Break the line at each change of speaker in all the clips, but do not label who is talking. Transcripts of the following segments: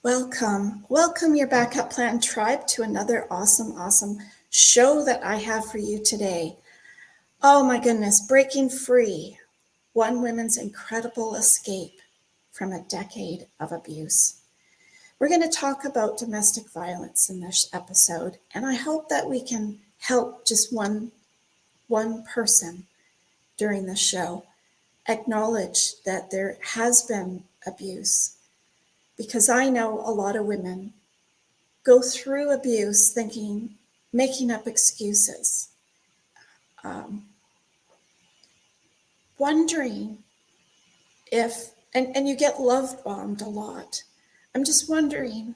Welcome your backup plan tribe to another awesome show that I have for you today. Oh my goodness, breaking free, one woman's incredible escape from a decade of abuse. We're going to talk about domestic violence in this episode, and I hope that we can help just one person during the show acknowledge that there has been abuse. Because I know a lot of women go through abuse making up excuses, wondering if, and you get love bombed a lot. I'm just wondering,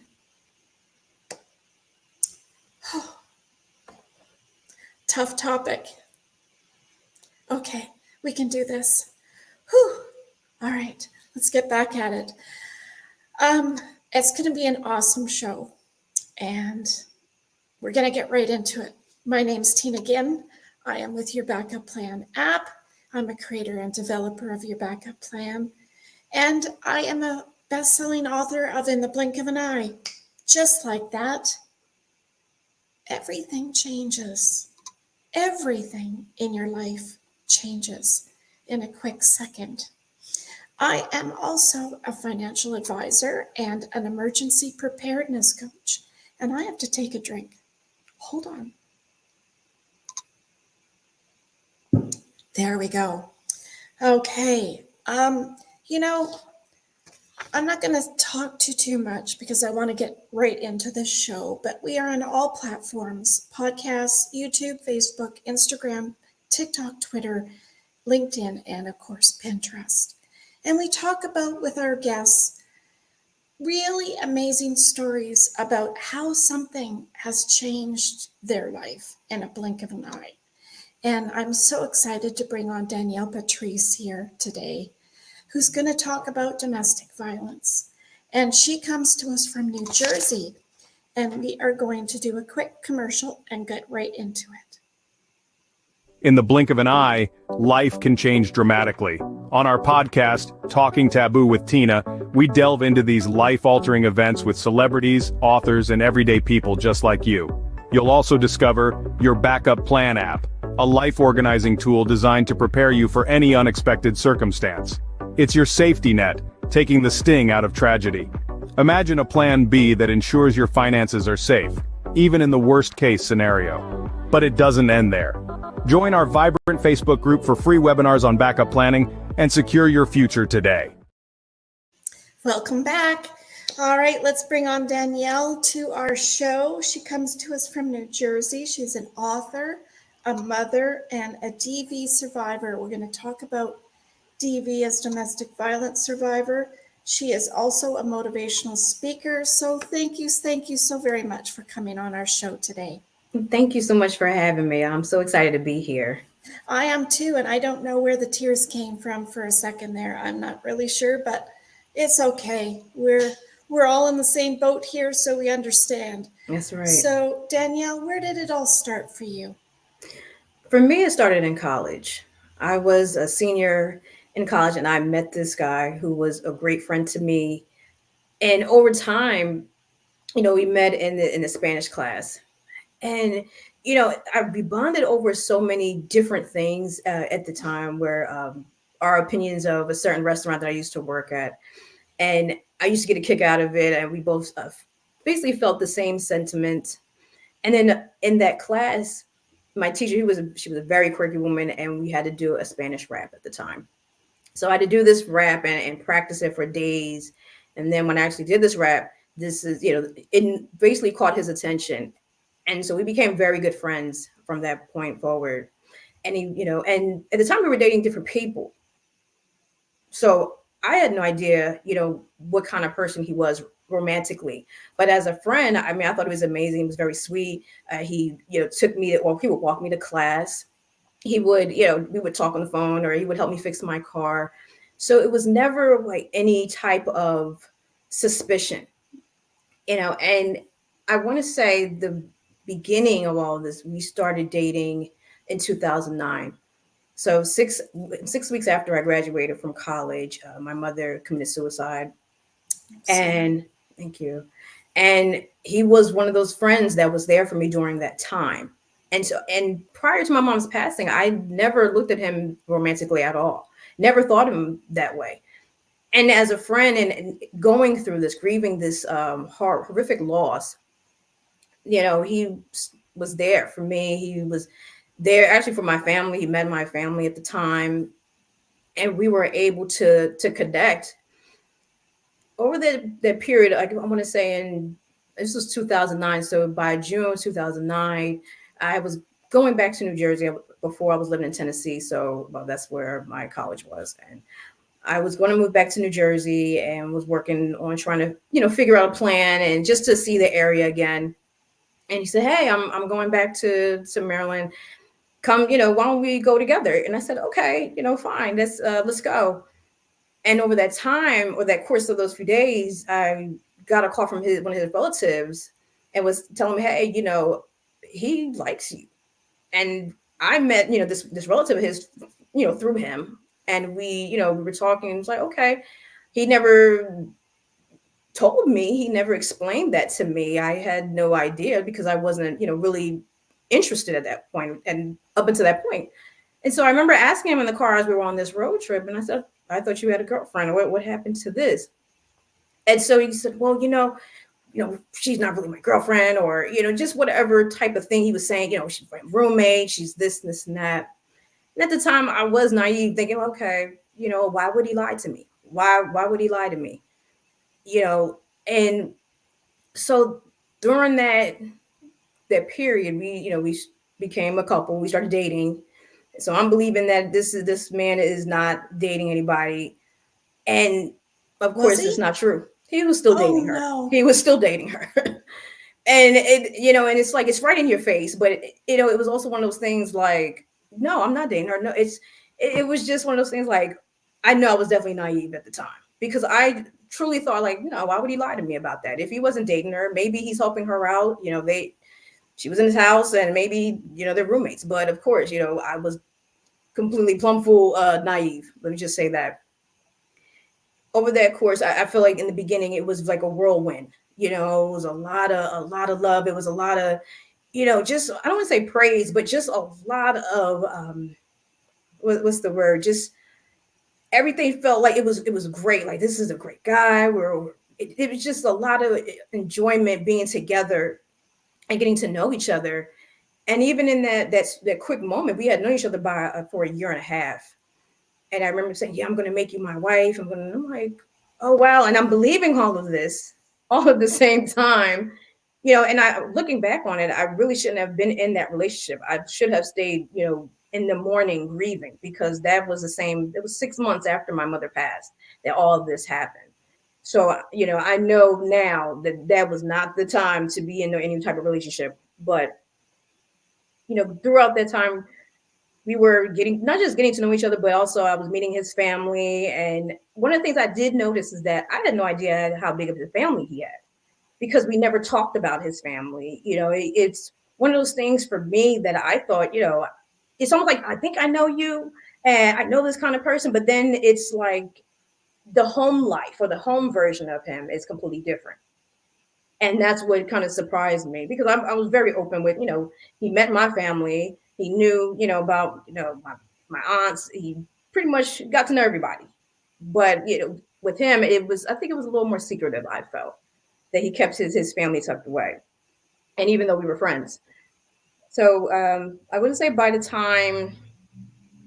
tough topic. Okay, we can do this. Whew. All right, let's get back at it. It's going to be an awesome show, and we're going to get right into it. My name's Tina Ginn. I am with Your Backup Plan app. I'm a creator and developer of Your Backup Plan, and I am a best-selling author of In the Blink of an Eye. Just like that, everything changes. Everything in your life changes in a quick second. I am also a financial advisor and an emergency preparedness coach, and I have to take a drink. Hold on. There we go. Okay. I'm not going to talk too much because I want to get right into this show, but we are on all platforms: podcasts, YouTube, Facebook, Instagram, TikTok, Twitter, LinkedIn, and of course, Pinterest. And we talk about, with our guests, really amazing stories about how something has changed their life in a blink of an eye. And I'm so excited to bring on Danielle Patrice here today, who's going to talk about domestic violence. And she comes to us from New Jersey. And we are going to do a quick commercial and get right into it.
In the blink of an eye, life can change dramatically. On our podcast, Talking Taboo with Tina, we delve into these life-altering events with celebrities, authors, and everyday people just like you. You'll also discover Your Backup Plan app, a life-organizing tool designed to prepare you for any unexpected circumstance. It's your safety net, taking the sting out of tragedy. Imagine a plan B that ensures your finances are safe, even in the worst-case scenario. But it doesn't end there. Join our vibrant Facebook group for free webinars on backup planning and secure your future today.
Welcome back. All right, let's bring on Danielle to our show. She comes to us from New Jersey. She's an author, a mother, and a DV survivor. We're going to talk about DV as domestic violence survivor. She is also a motivational speaker. So thank you so very much for coming on our show today.
Thank you so much for having me. I'm so excited to be here.
I am too, and I don't know where the tears came from for a second there. I'm not really sure, but it's okay. We're all in the same boat here, so we understand.
That's right.
So, Danielle, where did it all start for you?
For me, it started in college. I was a senior in college, and I met this guy who was a great friend to me. And over time, we met in the Spanish class. And, we bonded over so many different things at the time, where our opinions of a certain restaurant that I used to work at. And I used to get a kick out of it. And we both basically felt the same sentiment. And then in that class, my teacher, she was a very quirky woman, and we had to do a Spanish rap at the time. So I had to do this rap and practice it for days. And then when I actually did this rap, it basically caught his attention. And so we became very good friends from that point forward. And and at the time we were dating different people. So I had no idea, what kind of person he was romantically. But as a friend, I thought he was amazing. He was very sweet. He took me, or he would walk me to class. He would, we would talk on the phone, or he would help me fix my car. So it was never like any type of suspicion, and I want to say the beginning of all of this, we started dating in 2009. So six weeks after I graduated from college, my mother committed suicide. And Thank you. And he was one of those friends that was there for me during that time. And prior to my mom's passing, I never looked at him romantically at all. Never thought of him that way. And as a friend and going through this, grieving this horrific loss, he was there for me. He was there actually for my family. He met my family at the time, and we were able to connect over that period. I want to say this was 2009. So by June 2009, I was going back to New Jersey. Before I was living in Tennessee. So that's where my college was. And I was going to move back to New Jersey and was working on trying to, figure out a plan and just to see the area again. And he said, "Hey, I'm going back to Maryland. Come, why don't we go together?" And I said, "Okay, fine. Let's go." And over that time, or that course of those few days, I got a call from one of his relatives and was telling me, "Hey, he likes you." And I met, this relative of his, through him. And we were talking, and it was like, okay. He never told me, he never explained that to me. I had no idea because I wasn't, really interested at that point and up until that point. And so I remember asking him in the car as we were on this road trip, and I said, "I thought you had a girlfriend. What happened to this?" And so he said, "Well, she's not really my girlfriend," or, just whatever type of thing he was saying, she's my roommate, she's this and that. And at the time I was naive thinking, okay, why would he lie to me? Why would he lie to me? And so during that period, we became a couple, we started dating. So I'm believing that this man is not dating anybody. And of course, it's not true. He was still dating her.
No.
He was still dating her. And and it's like, it's right in your face. But it was also one of those things like, no, I'm not dating her. No, it was just one of those things like, I know I was definitely naive at the time because I truly thought like, why would he lie to me about that? If he wasn't dating her, maybe he's helping her out. She was in his house and maybe, they're roommates. But of course, I was completely plumb full naive. Let me just say that. Over that course, I feel like in the beginning it was like a whirlwind. It was a lot of love. It was a lot of, just, I don't want to say praise, but just a lot of what's the word? Just everything felt like it was great. Like, this is a great guy. It was just a lot of enjoyment being together and getting to know each other. And even in that quick moment, we had known each other for a year and a half. And I remember saying, "Yeah, I'm going to make you my wife. I'm like, oh, wow." And I'm believing all of this all at the same time, and looking back on it, I really shouldn't have been in that relationship. I should have stayed, in the morning grieving, because it was 6 months after my mother passed that all of this happened. So, I know now that was not the time to be in any type of relationship. But, throughout that time, we were not just getting to know each other, but also I was meeting his family. And one of the things I did notice is that I had no idea how big of a family he had, because we never talked about his family. It's one of those things for me that I thought, it's almost like, I think I know you and I know this kind of person, but then it's like the home life or the home version of him is completely different. And that's what kind of surprised me, because I was very open with, he met my family. He knew, about, my aunts. He pretty much got to know everybody. But, with him, I think it was a little more secretive. I felt that he kept his family tucked away. And even though we were friends. So I wouldn't say by the time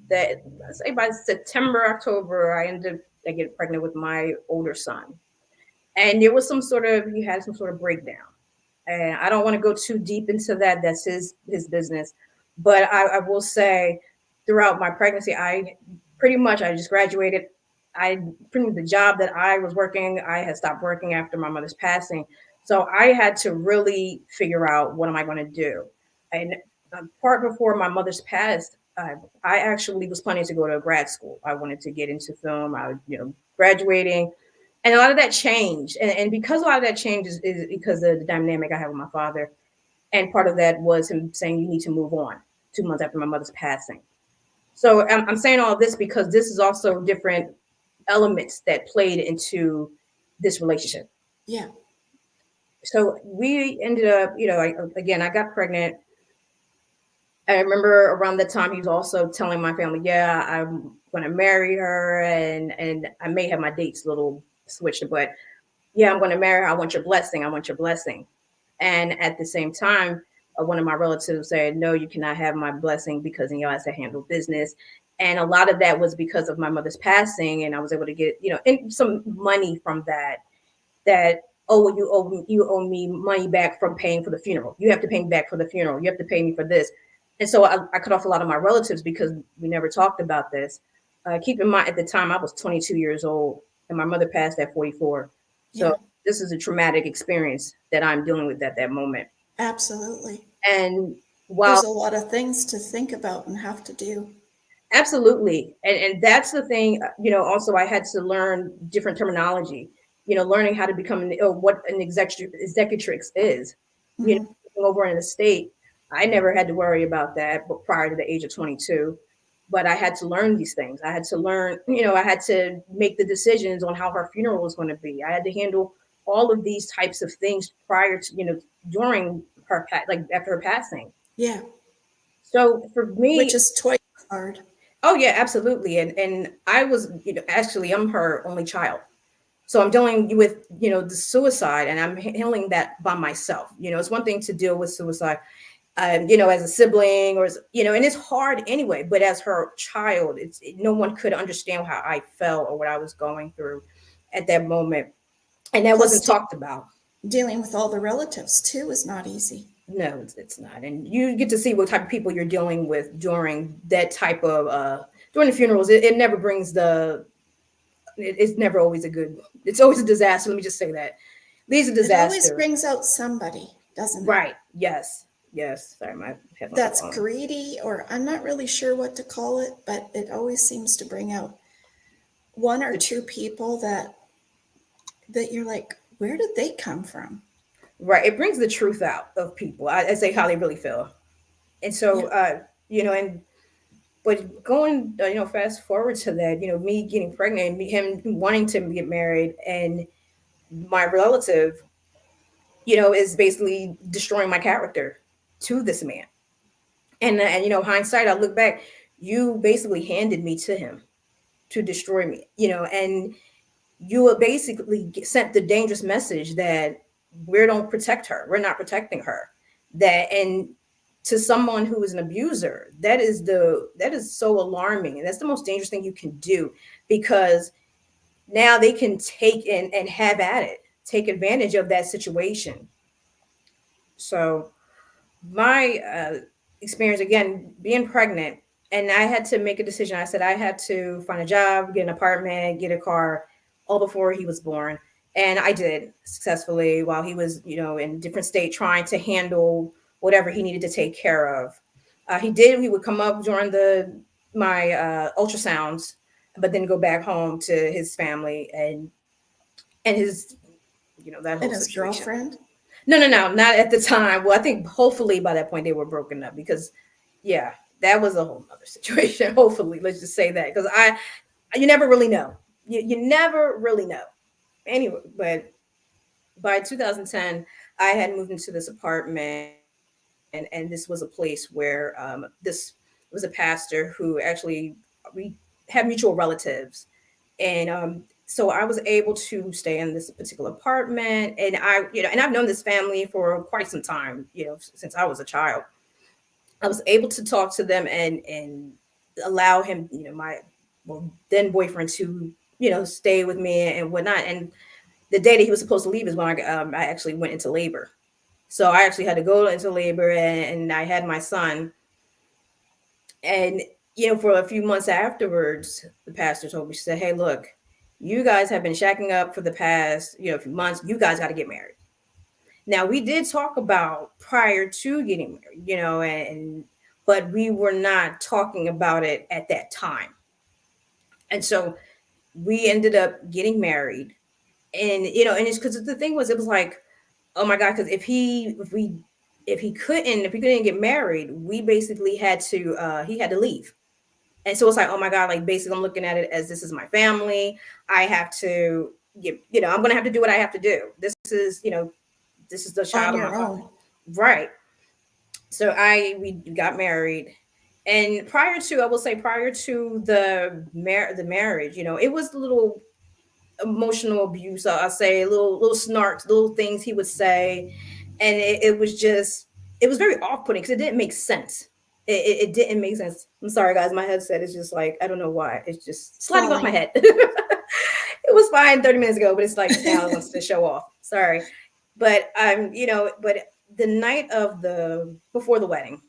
let's say by September, October, I get pregnant with my older son. And he had some sort of breakdown. And I don't want to go too deep into that. That's his business. But I will say, throughout my pregnancy, I just graduated. The job that I was working, I had stopped working after my mother's passing. So I had to really figure out, what am I going to do? And part before my mother's passed, I actually was planning to go to grad school. I wanted to get into film. I was, graduating. And a lot of that changed. And because a lot of that changed is because of the dynamic I have with my father. And part of that was him saying, "You need to move on," 2 months after my mother's passing. So I'm saying all this because this is also different elements that played into this relationship.
Yeah.
So we ended up, again, I got pregnant. I remember around that time he was also telling my family, yeah, I'm going to marry her, and I may have my dates a little switched, but yeah, I'm going to marry her. I want your blessing. I want your blessing. And at the same time, one of my relatives said, no, you cannot have my blessing because you know I have to handle business. And a lot of that was because of my mother's passing, and I was able to get some money from that, oh, well, you owe me money back from paying for the funeral. You have to pay me back for the funeral. You have to pay me for this. And so I cut off a lot of my relatives because we never talked about this. Keep in mind, at the time I was 22 years old and my mother passed at 44. So
Yeah,
this is a traumatic experience that I'm dealing with at that moment.
absolutely.
And while
There's a lot of things to think about and have to do.
absolutely, and that's the thing, also I had to learn different terminology, learning how to become what an executrix is, you
Hmm.
know, over in the state. I never had to worry about that but prior to the age of 22, but I had to learn these things. I had to learn, I had to make the decisions on how her funeral was going to be. I had to handle all of these types of things prior to, during like after her passing.
Yeah,
So for
which
me,
is twice hard.
oh yeah, absolutely. And I was, actually I'm her only child. So I'm dealing with, the suicide, and I'm handling that by myself. It's one thing to deal with suicide, as a sibling or and it's hard anyway, but as her child, no one could understand how I felt or what I was going through at that moment. And that
Plus,
wasn't talked about.
dealing with all the relatives too is not easy.
No, it's not. And you get to see what type of people you're dealing with during that type of during the funerals. It never brings it's never always a good, it's always a disaster. Let me just say that. These are
It always
disaster.
brings out somebody, doesn't it?
Right. Yes. Yes. Sorry, my headphones are
That's
on.
greedy, or I'm not really sure what to call it, but it always seems to bring out one or
The tr-
two people that you're like, where did they come from?
right. It brings the truth out of people. I say how they really feel. And
Yeah.
so, and but going, fast forward to that, me getting pregnant, and him wanting to get married, and my relative, is basically destroying my character to this man. And hindsight, I look back, you basically handed me to him to destroy me, and you basically sent the dangerous message that we don't protect her. We're not protecting her. And to someone who is an abuser, that is so alarming. And that's the most dangerous thing you can do, because now they can take and have at it, take advantage of that situation. So my experience, again, being pregnant, and I had to make a decision. I said I had to find a job, get an apartment, get a car, all before he was born. And I did successfully while he was, in a different state, trying to handle whatever he needed to take care of. He would come up during my ultrasounds, but then go back home to his family and his, that
And
whole
his
situation.
girlfriend.
No, no, no, not at the time. Well, I think hopefully by that point they were broken up, because, yeah, that was a whole other situation. Hopefully, let's just say that, because you never really know. You never really know. Anyway, but by 2010, I had moved into this apartment, and this was a place where this was a pastor who actually, we had mutual relatives, and so I was able to stay in this particular apartment, and I've known this family for quite some time, since I was a child. I was able to talk to them and allow him, my, well, then boyfriend, to stay with me and whatnot. And the day that he was supposed to leave is when I actually went into labor. So I actually had to go into labor, and I had my son. And, for a few months afterwards, the pastor told me, she said, hey, look, you guys have been shacking up for the past, few months. You guys got to get married. Now, we did talk about prior to getting married, but we were not talking about it at that time. And so we ended up getting married. And, and it's because the thing was, it was like, oh my God, because if we couldn't get married, we basically had to, he had to leave. And so it's like, oh my God, like basically I'm looking at it as this is my family. I have to I'm going to have to do what I have to do. This is, this is the
On
child of my
your
father.
own.
Right. So we got married. And prior to, I will say, prior to the marriage, it was a little emotional abuse. I'll say little snarks, little things he would say, and it was just, it was very off putting because it didn't make sense. It didn't make sense. I'm sorry, guys. My headset is just like, I don't know why. It's just sliding off my
Falling.
head. It was fine 30 minutes ago, but it's like now it wants to show off. Sorry, but but the night of the before the wedding,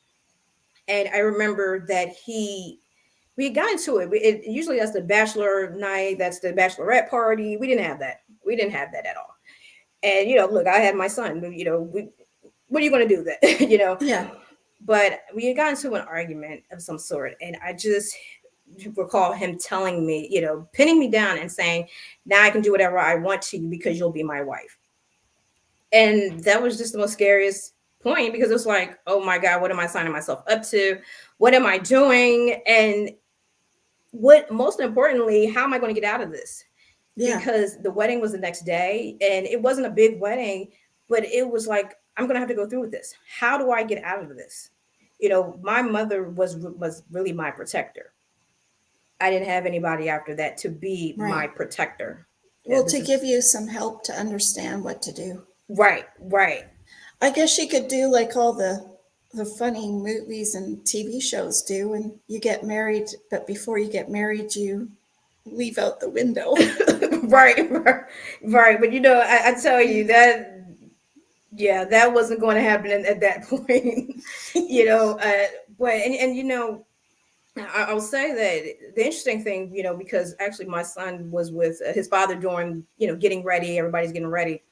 and I remember that we had gotten to it. Usually that's the bachelor night, that's the bachelorette party. We didn't have that. We didn't have that at all. And look, I had my son. What are you going to do then?
Yeah.
But we had gotten to an argument of some sort, and I just recall him telling me, pinning me down and saying, "Now I can do whatever I want to you because you'll be my wife." And that was just the most scariest point because it was like, oh my God, what am I signing myself up to? What am I doing? And what, most importantly, how am I going to get out of this?
Yeah.
Because the wedding was the next day and it wasn't a big wedding, but it was like, I'm going to have to go through with this. How do I get out of this? My mother was really my protector. I didn't have anybody after that to be my
Right.
protector.
Well, to give you some help to understand what to do.
Right.
I guess you could do like all the funny movies and TV shows do, and you get married, but before you get married, you leave out the window.
right. But I tell you that, yeah, that wasn't going to happen at that point. But I'll say that the interesting thing, because actually my son was with his father during, getting ready. Everybody's getting ready.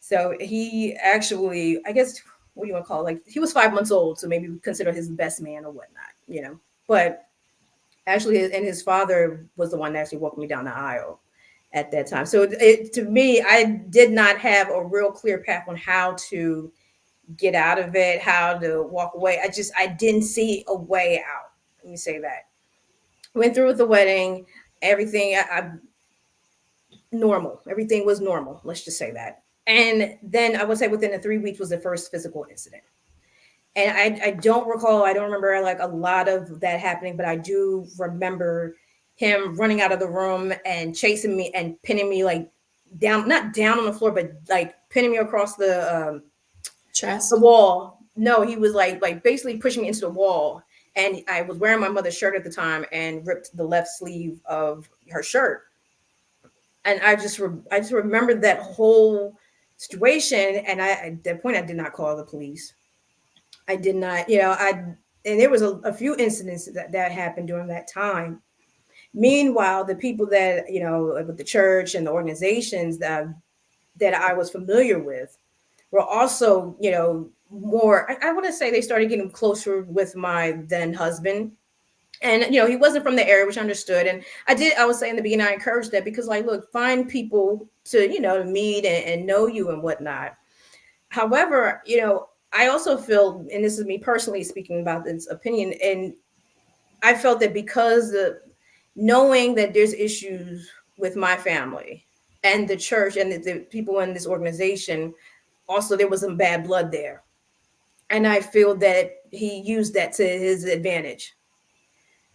So he actually, I guess, what do you want to call it? Like, he was 5 months old, so maybe we consider his best man or whatnot. But actually, and his father was the one that actually walked me down the aisle at that time. So to me, I did not have a real clear path on how to get out of it, how to walk away. I didn't see a way out. Let me say that. Went through with the wedding, everything, normal. Everything was normal. Let's just say that. And then I would say within the 3 weeks was the first physical incident. And I don't recall, I don't remember like a lot of that happening, but I do remember him running out of the room and chasing me and pinning me like down, not down on the floor, but like pinning me across the
Chest.
the wall. No, he was like basically pushing me into the wall. And I was wearing my mother's shirt at the time and ripped the left sleeve of her shirt. And I just remember that whole situation. And at that point, I did not call the police. I did not, and there was a few incidents that happened during that time. Meanwhile, the people that, with the church and the organizations that I was familiar with were also, more, I want to say they started getting closer with my then husband. And, he wasn't from the area, which I understood. And I would say in the beginning, I encouraged that because like, look, find people to, to meet and know you and whatnot. However, I also feel, and this is me personally speaking about this opinion, and I felt that because knowing that there's issues with my family and the church and the people in this organization, also there was some bad blood there. And I feel that he used that to his advantage.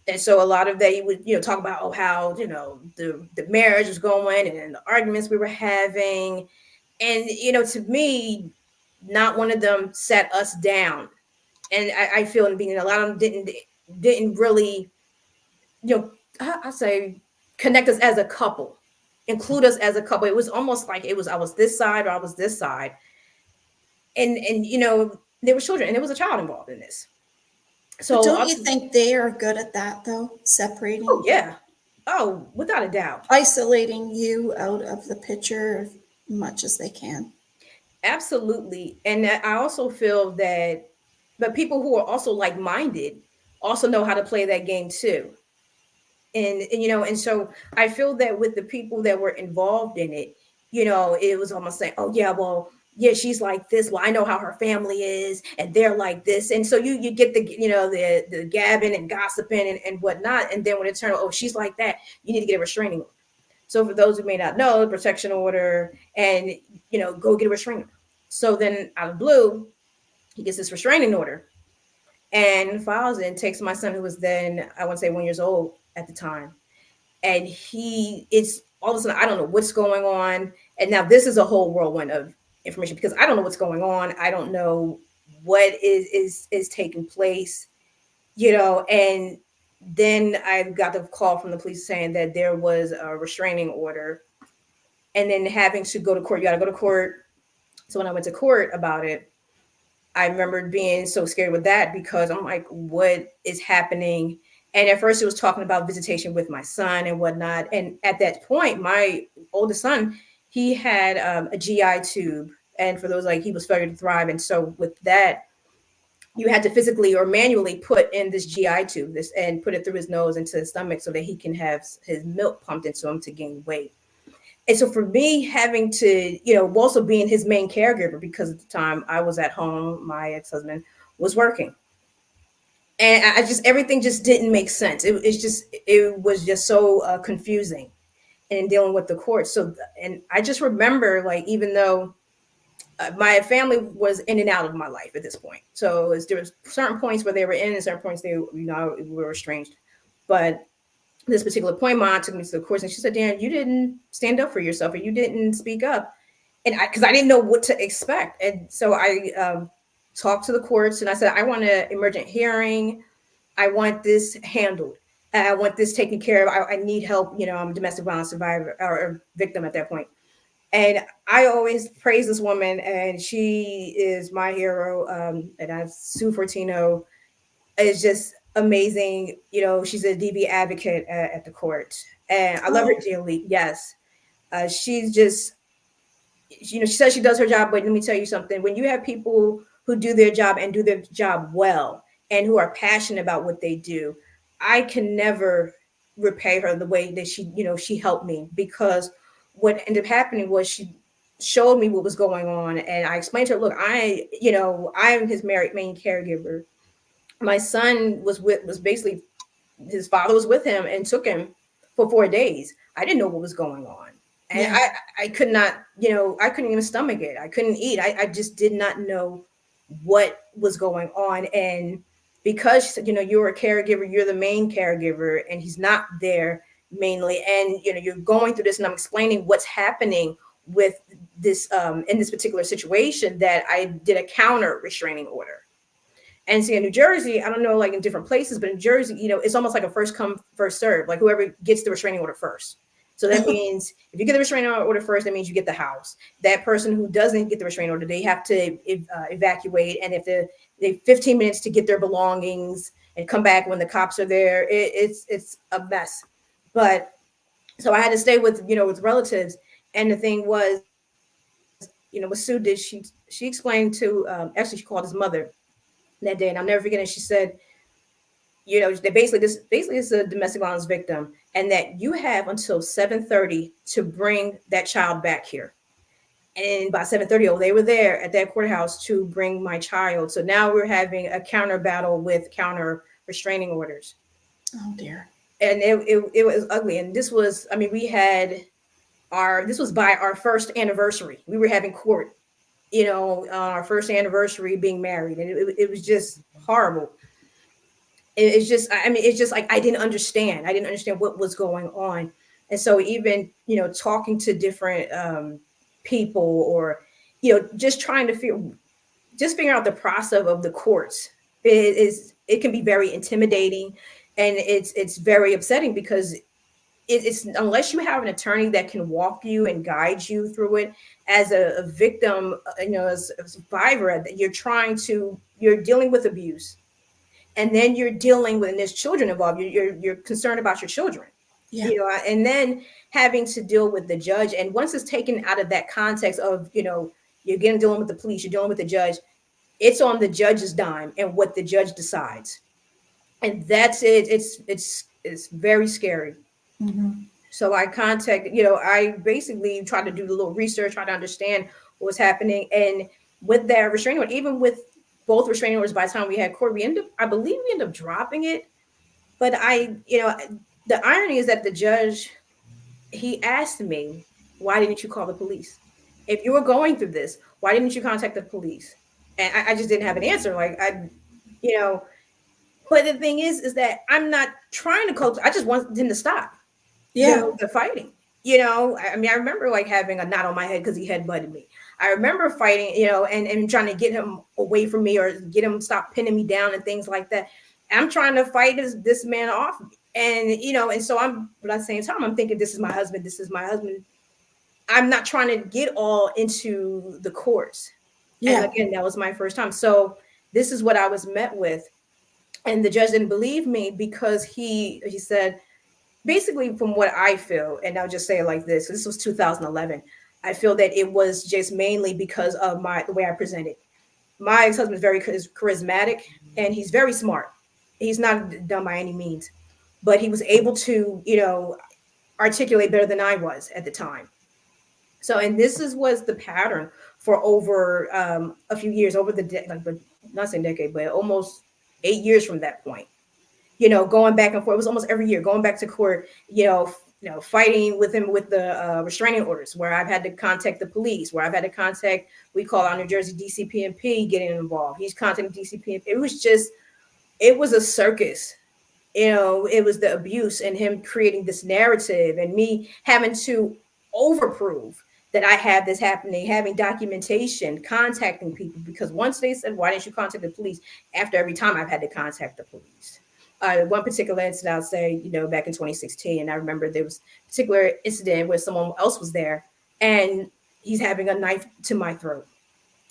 And so a lot of that he would, talk about, oh, how, the marriage was going and the arguments we were having. And, to me, not one of them sat us down. And I feel in the beginning, a lot of them didn't really, I say connect us as a couple, include us as a couple. It was almost like I was this side or I was this side. And there were children and there was a child involved in this. So
But don't you think they are good at that though? Separating?
Oh yeah. Oh, without a doubt.
Isolating you out of the picture as much as they can.
Absolutely. And I also feel that, but people who are also like-minded also know how to play that game too. And so I feel that with the people that were involved in it, it was almost like, oh yeah, well, yeah, she's like this. Well, I know how her family is, and they're like this. And so you get the gabbing and gossiping and whatnot. And then when it turned out, oh, she's like that, you need to get a restraining order. So for those who may not know, protection order, and go get a restraining order. So then out of the blue, he gets this restraining order and files it and takes my son, who was then, I want to say 1 year old at the time. And it's all of a sudden, I don't know what's going on. And now this is a whole whirlwind of information because I don't know what's going on. I don't know what is taking place, and then I got the call from the police saying that there was a restraining order, and then having to go to court. You got to go to court. So when I went to court about it, I remember being so scared with that because I'm like, what is happening? And at first it was talking about visitation with my son and whatnot. And at that point, my oldest son, he had a GI tube. And for those, like, he was failure to thrive. And so with that, you had to physically or manually put in this GI tube and put it through his nose into his stomach so that he can have his milk pumped into him to gain weight. And so for me, having to, also being his main caregiver, because at the time I was at home, my ex-husband was working. And everything just didn't make sense. It was just so confusing and dealing with the court. So, and I just remember, like, even though my family was in and out of my life at this point. So there was certain points where they were in and certain points we were estranged. But this particular point, Mom took me to the courts and she said, Dan, you didn't stand up for yourself or you didn't speak up. And because I didn't know what to expect. And so I talked to the courts and I said, I want an emergent hearing. I want this handled. I want this taken care of. I need help. I'm a domestic violence survivor or victim at that point. And I always praise this woman, and she is my hero. And I've Sue Fortino is just amazing. She's a DV advocate at the court, and I love her dearly. Yes, she's just, she says she does her job, but let me tell you something. When you have people who do their job and do their job well, and who are passionate about what they do, I can never repay her the way that she helped me, because what ended up happening was she showed me what was going on. And I explained to her, look, I'm his main caregiver. My son was basically, his father was with him and took him for 4 days. I didn't know what was going on. And yeah. I could not, I couldn't even stomach it. I couldn't eat. I just did not know what was going on. And because, you're a caregiver, you're the main caregiver, and he's not there mainly. And, you're going through this, and I'm explaining what's happening with this, in this particular situation, that I did a counter restraining order. And see, in New Jersey, I don't know, like in different places, but in Jersey, it's almost like a first come, first serve, like whoever gets the restraining order first. So that means if you get the restraining order first, that means you get the house. That person who doesn't get the restraining order, they have to evacuate. And if they 15 minutes to get their belongings and come back when the cops are there, it's a mess. But so I had to stay with relatives. And the thing was, what Sue did, she explained to, actually she called his mother that day, and I'll never forget it. She said, they basically is a domestic violence victim, and that you have until 7:30 to bring that child back here. And by 7:30, they were there at that courthouse to bring my child. So now we're having a counter battle with counter restraining orders.
Oh dear.
And it was ugly. And this was, this was by our first anniversary. We were having court, our first anniversary being married. And it was just horrible. It's just like, I didn't understand what was going on. And so even, talking to different people, or, just trying to figure out the process of the courts, it can be very intimidating, and it's very upsetting, because it's unless you have an attorney that can walk you and guide you through it as a victim, as a survivor, that you're dealing with abuse. And then you're dealing with, and there's children involved. You're concerned about your children, and then having to deal with the judge. And once it's taken out of that context of, you're dealing with the police, you're dealing with the judge, it's on the judge's dime and what the judge decides. And that's it. It's very scary.
Mm-hmm.
So I I basically tried to do a little research, try to understand what was happening. And with that restraining order, even with both restraining orders, by the time we had court, I believe we ended up dropping it. But the irony is that the judge, he asked me, why didn't you call the police? If you were going through this, why didn't you contact the police? And I just didn't have an answer. Like you know, but the thing is that I'm not trying to coach. I just want him to stop,
Yeah.
the fighting. I mean, I remember like having a knot on my head because he had butted me. I remember fighting, and trying to get him away from me or get him stop pinning me down and things like that. I'm trying to fight this man off, and and so but at the same time, I'm thinking, this is my husband. This is my husband. I'm not trying to get all into the courts. And
Yeah.
again, that was my first time. So this is what I was met with. And the judge didn't believe me because he said, basically from what I feel, and I'll just say it like this was 2011. I feel that it was just mainly because of the way I presented. My ex-husband is very charismatic and he's very smart. He's not dumb by any means, but he was able to, articulate better than I was at the time. So, and was the pattern for over a few years, over but not saying decade, but almost 8 years from that point. Going back and forth. It was almost every year going back to court. Fighting with him with the restraining orders, where I've had to contact the police, where I've had to contact. We call our New Jersey DCPMP getting involved. He's contacting DCPMP. It was a circus. It was the abuse and him creating this narrative and me having to overprove that I have this happening, having documentation, contacting people, because once they said, why didn't you contact the police? After every time I've had to contact the police. One particular incident, I'll say, back in 2016, and I remember there was a particular incident where someone else was there and he's having a knife to my throat,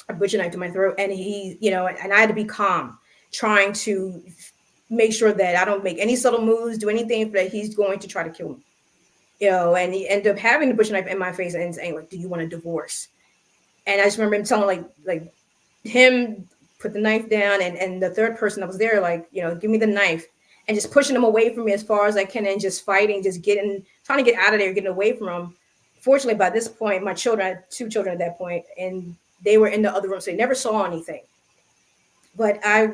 a butcher knife to my throat. And and I had to be calm, trying to make sure that I don't make any subtle moves, do anything that he's going to try to kill me. And he ended up having the butcher knife in my face and saying, like, do you want a divorce? And I just remember him telling like him put the knife down, and the third person that was there, like, give me the knife, and just pushing him away from me as far as I can, and just fighting, just trying to get out of there, getting away from him. Fortunately, by this point, my children, I had 2 children at that point, and they were in the other room, so they never saw anything. But I,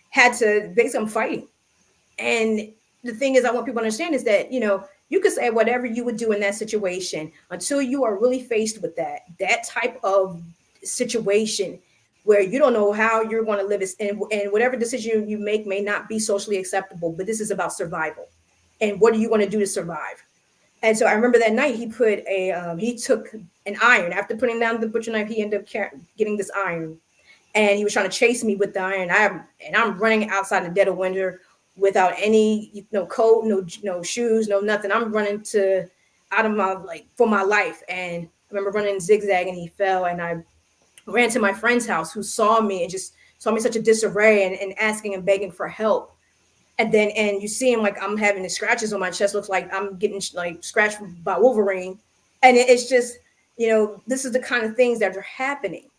had to basically, I'm fighting. And the thing is, I want people to understand is that, you could say whatever you would do in that situation until you are really faced with that type of situation where you don't know how you're going to live, and whatever decision you make may not be socially acceptable, but this is about survival. And what are you going to do to survive? And so I remember that night he took an iron. After putting down the butcher knife, he ended up getting this iron, and he was trying to chase me with the iron. I'm running outside in the dead of winter without any coat, no shoes, no nothing. I'm running out of my for my life. And I remember running zigzag, and he fell, and I ran to my friend's house, who saw me and just saw me in such a disarray, and asking and begging for help. And you see him, like, I'm having the scratches on my chest, looks like I'm getting like scratched by Wolverine. And it's just, this is the kind of things that are happening.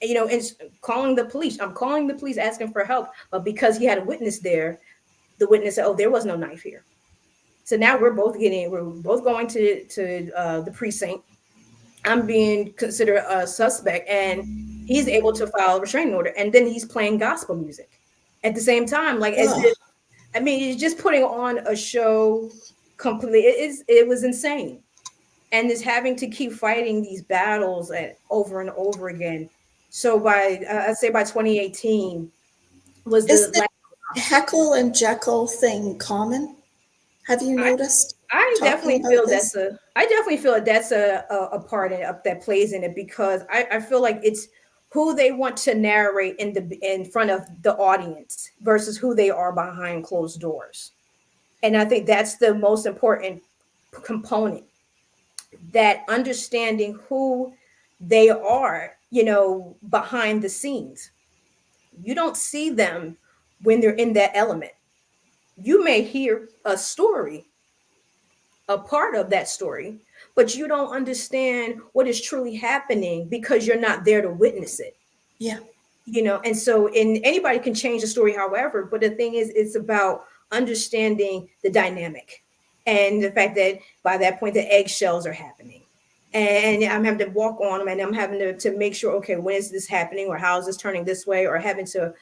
And calling the police. I'm calling the police, asking for help. But because he had a witness there, the witness said, oh, there was no knife here. So now we're both going to the precinct. I'm being considered a suspect, and he's able to file a restraining order. And then he's playing gospel music at the same time. Like, he's just putting on a show completely. It was insane. And is having to keep fighting these battles over and over again. So I'd say by 2018 was
the Heckle and Jekyll thing common? Have you noticed?
I definitely feel that's a part that plays in it, because I feel like it's who they want to narrate in front of the audience versus who they are behind closed doors. And I think that's the most important component, that understanding who they are, behind the scenes. You don't see them when they're in that element. You may hear a story, a part of that story, but you don't understand what is truly happening because you're not there to witness it.
Yeah.
And so anybody can change the story, however, but the thing is, it's about understanding the dynamic and the fact that by that point, the eggshells are happening. And I'm having to walk on them, and I'm having to make sure, okay, when is this happening, or how is this turning this way, or having to,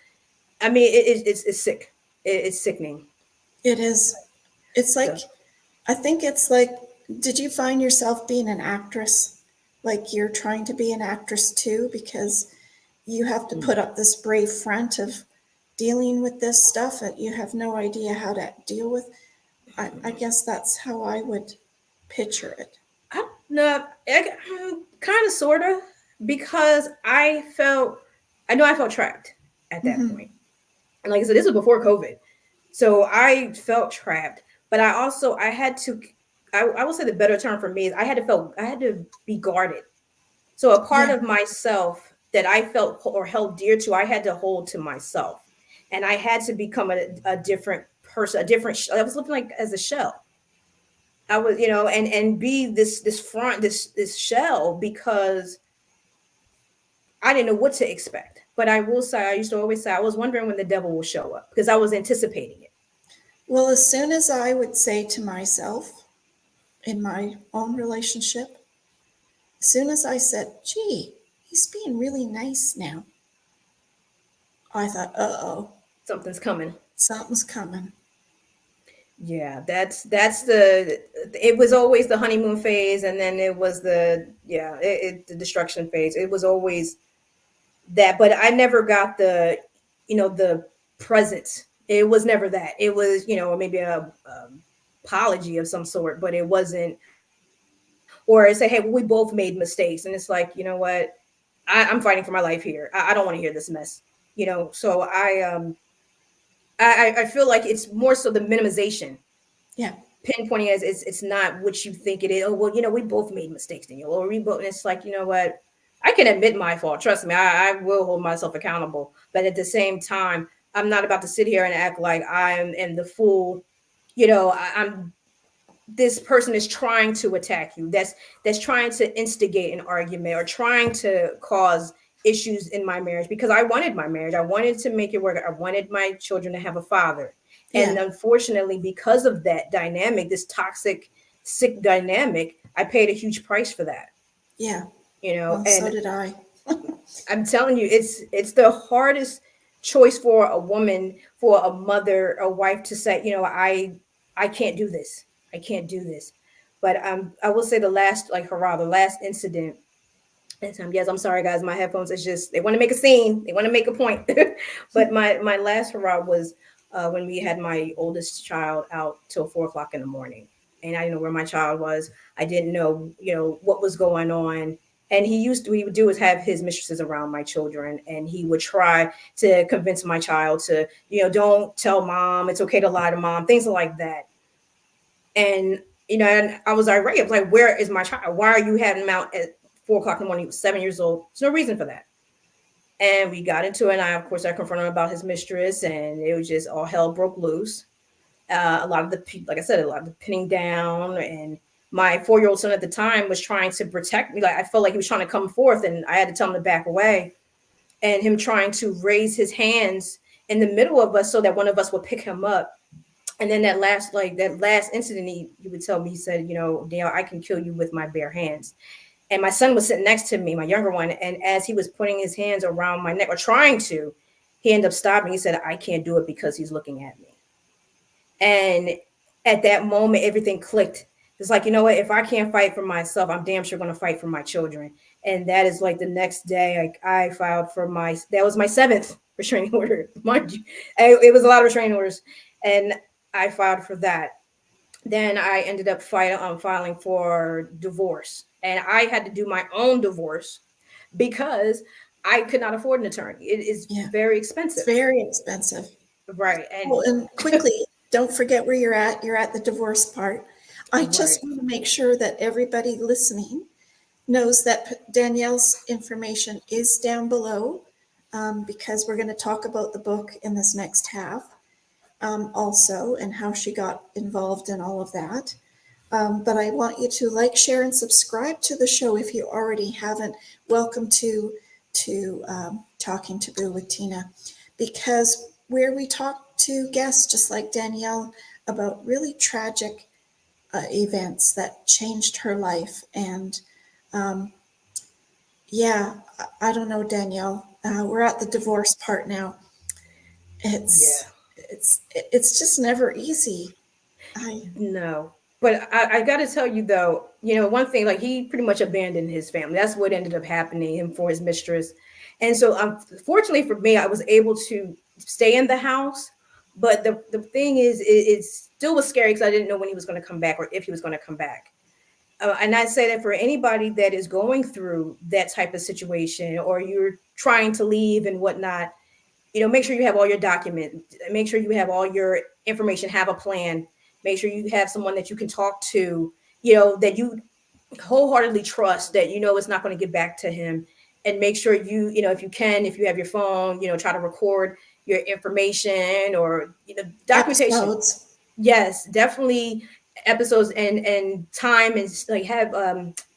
it's sick. It's sickening.
It is. It's like, I think it's like, did you find yourself being an actress? like you're trying to be an actress too, because you have to put up this brave front of dealing with this stuff that you have no idea how to deal with. I guess that's how I would picture it.
No, kind of, sort of, because I know I felt trapped at that
Mm-hmm.
point. And like I said, this was before COVID. So I felt trapped, but I had to, I will say the better term for me is I had to be guarded. So a part
Yeah,
of myself that I felt or held dear to, I had to hold to myself. And I had to become a different person, I was living like as a shell. I was, and be this front, this shell, because I didn't know what to expect. But I will say, I used to always say, I was wondering when the devil will show up because I was anticipating it.
well, as soon as I would say to myself in my own relationship, as soon as I said, gee, he's being really nice now, I thought, uh-oh,
Something's coming.
something's coming.
Yeah, that's the. It was always the honeymoon phase, and then it was the destruction phase. It was always that, but I never got the presence. It was never that. It was maybe a apology of some sort, but it wasn't. Or say, hey, well, we both made mistakes, and it's like, you know what, I'm fighting for my life here. I don't want to hear this mess. So I feel like it's more so the minimization,
Yeah,
pinpointing as it's not what you think it is. Oh well, we both made mistakes, Daniel, or we both. And it's like, you know what, I can admit my fault. Trust me, I will hold myself accountable. But at the same time, I'm not about to sit here and act like I'm in the full. I'm this person is trying to attack you. That's trying to instigate an argument or trying to cause issues in my marriage, because I wanted my marriage. I wanted to make it work. I wanted my children to have a father. And
yeah,
unfortunately, because of that dynamic, this toxic, sick dynamic, I paid a huge price for that.
yeah. Well, so
And
did I.
I'm telling you, it's the hardest choice for a woman, for a mother, a wife to say, I can't do this. I can't do this. But I will say the last, like hurrah, the last incident. And yes, I'm sorry, guys. My headphones is just they want to make a scene. They want to make a point. But my last hurrah was when we had my oldest child out till 4 o'clock in the morning, and I didn't know where my child was. I didn't know, what was going on. And he would do is have his mistresses around my children, and he would try to convince my child to, don't tell mom. It's okay to lie to mom. Things like that. And and I was irate. I was like, "Where is my child? Why are you having him out at 4 o'clock in the morning? He was 7 years old. There's no reason for that." And we got into it. And of course, I confronted him about his mistress, and it was just all hell broke loose. A lot of like I said, a lot of the pinning down, and my 4-year-old son at the time was trying to protect me. Like I felt like he was trying to come forth, and I had to tell him to back away. And him trying to raise his hands in the middle of us so that one of us would pick him up. And then that last incident, he would tell me, he said, Dale, I can kill you with my bare hands. And my son was sitting next to me, my younger one. And as he was putting his hands around my neck or trying to, he ended up stopping. He said, I can't do it because he's looking at me. And at that moment, everything clicked. It's like, you know what? If I can't fight for myself, I'm damn sure going to fight for my children. And that is like the next day, like I filed for that was my 7th restraining order, mind you. It was a lot of restraining orders. And I filed for that. Then I ended up filing for divorce. And I had to do my own divorce because I could not afford an attorney. It is
Yeah,
very
it's
expensive.
very expensive.
Right.
Well,
And
and quickly, don't forget where you're at. You're at the divorce part. I
right.
just want to make sure that everybody listening knows that Danielle's information is down below, because we're going to talk about the book in this next half, also, and how she got involved in all of that. But I want you to like, share, and subscribe to the show if you already haven't. Welcome to Talking Taboo with Tina, because where we talk to guests just like Danielle about really tragic events that changed her life. And um, yeah, I don't know, Danielle. We're at the divorce part now.
Yeah.
It's just never easy. I
No. But I got to tell you though, one thing, like he pretty much abandoned his family. That's what ended up happening him for his mistress. And so, fortunately for me, I was able to stay in the house. But the thing is, it still was scary because I didn't know when he was going to come back or if he was going to come back. And I say that for anybody that is going through that type of situation, or you're trying to leave and whatnot, make sure you have all your documents, make sure you have all your information, have a plan, make sure you have someone that you can talk to, that you wholeheartedly trust, that it's not going to get back to him. And make sure if you can, if you have your phone, try to record your information or documentation.
Episodes.
Yes, definitely episodes and time, and like have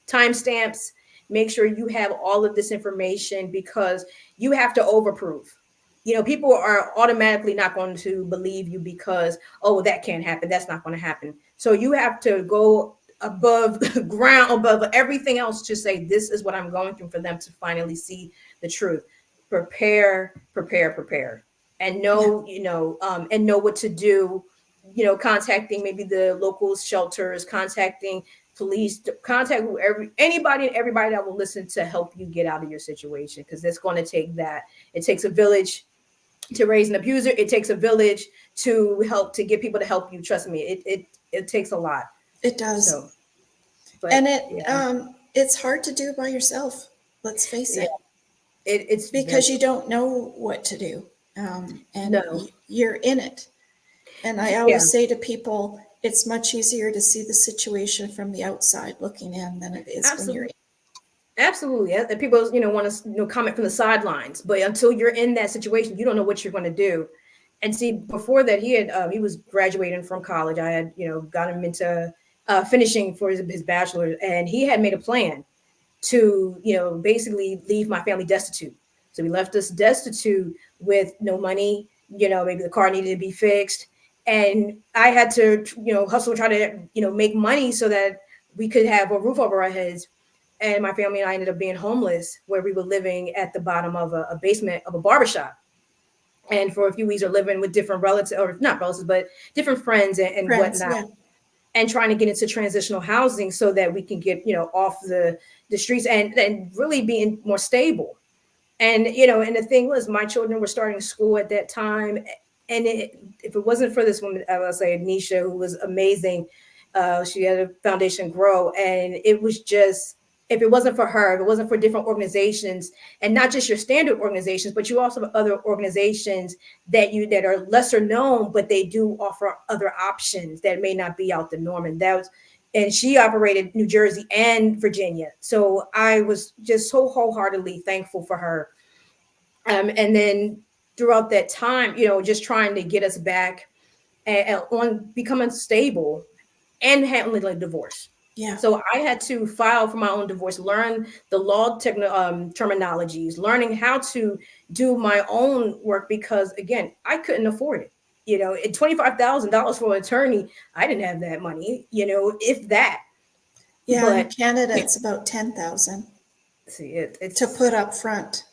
time stamps. Make sure you have all of this information because you have to overprove. People are automatically not going to believe you because, oh, that can't happen. That's not going to happen. So you have to go above ground, above everything else to say, this is what I'm going through, for them to finally see the truth. Prepare, prepare, prepare, and know, and know what to do. Contacting maybe the local shelters, contacting police, contact anybody and everybody that will listen to help you get out of your situation, because it's going to take that. It takes a village to raise an abuser. It takes a village to get people to help you. Trust me, it takes a lot.
It does.
So,
and it's hard to do by yourself. Let's face it.
It's
because you don't know what to do, and you're in it. And I always say to people, it's much easier to see the situation from the outside looking in than it is when you're in.
Absolutely. And people, want to comment from the sidelines, but until you're in that situation, you don't know what you're going to do. And see, before that, he was graduating from college. I had, got him into finishing for his bachelor's, and he had made a plan to, basically leave my family destitute. So he left us destitute with no money. Maybe the car needed to be fixed, and I had to, hustle, try to, make money so that we could have a roof over our heads. And my family and I ended up being homeless, where we were living at the bottom of a basement of a barbershop. And for a few weeks, are living with different relatives, or not relatives, but different friends and whatnot. Yeah. And trying to get into transitional housing so that we can get, off the streets and really being more stable. And, and the thing was, my children were starting school at that time. And if it wasn't for this woman, I would say Nisha, who was amazing, she had a foundation grow. And it was just, if it wasn't for her, if it wasn't for different organizations, and not just your standard organizations, but you also have other organizations that are lesser known, but they do offer other options that may not be out the norm. And she operated New Jersey and Virginia. So I was just so wholeheartedly thankful for her. And then throughout that time, just trying to get us back and on becoming stable and handling like divorce.
Yeah.
So I had to file for my own divorce, learn the law terminologies, learning how to do my own work, because again, I couldn't afford it. At $25,000 for an attorney, I didn't have that money, if that.
Yeah, but in Canada, it's about $10,000.
See, it's
to put up front.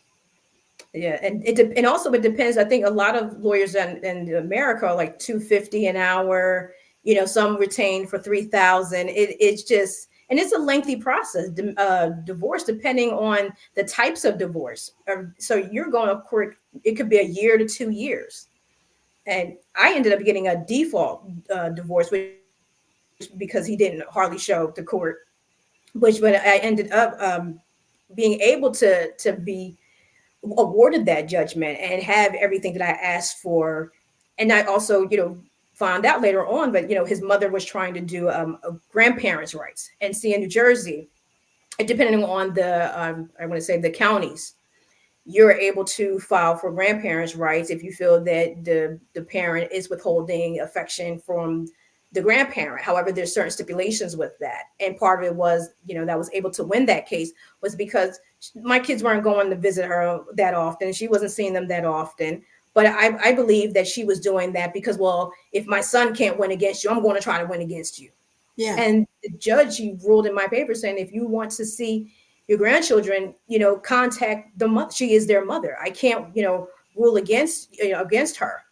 Yeah, and also it depends. I think a lot of lawyers in America are like $250 an hour. Some retained for $3,000. It's just, and it's a lengthy process. Divorce, depending on the types of divorce. So you're going to court. It could be a year to 2 years. And I ended up getting a default divorce, because he didn't hardly show to court. But I ended up being able to be awarded that judgment and have everything that I asked for. And I also, found out later on, but his mother was trying to do a grandparents' rights. And see, in New Jersey, depending on the I want to say the counties, you're able to file for grandparents' rights if you feel that the parent is withholding affection from the grandparent. However, there's certain stipulations with that. And part of it was, that was able to win that case was because my kids weren't going to visit her that often. She wasn't seeing them that often. But I believe that she was doing that because, well, if my son can't win against you, I'm going to try to win against you.
Yeah.
And the judge, he ruled in my favor saying, if you want to see your grandchildren, contact the mother. She is their mother. I can't, rule against her.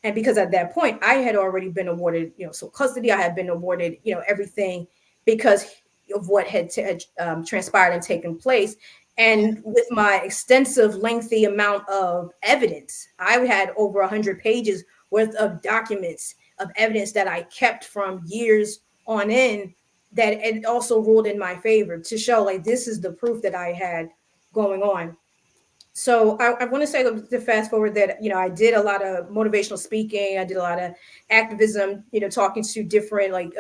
And because at that point I had already been awarded, sole custody, I had been awarded, everything because of what had transpired and taken place.
Yeah.
And with my extensive, lengthy amount of evidence, I had over 100 pages worth of documents of evidence that I kept from years on in, that it also ruled in my favor to show like this is the proof that I had going on. So I want to say, to fast forward, that I did a lot of motivational speaking. I did a lot of activism, talking to different like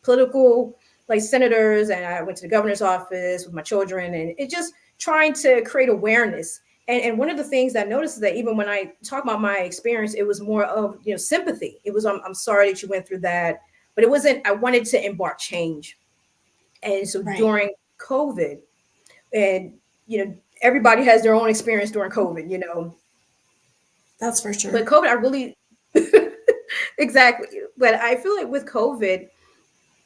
political like senators, and I went to the governor's office with my children, and it just trying to create awareness. And one of the things that I noticed is that even when I talk about my experience, it was more of sympathy. It was I'm sorry that you went through that, but it wasn't. I wanted to embark change. And so
Right.
during COVID, and everybody has their own experience during COVID,
That's for
but
sure.
COVID, I really exactly. But I feel like with COVID,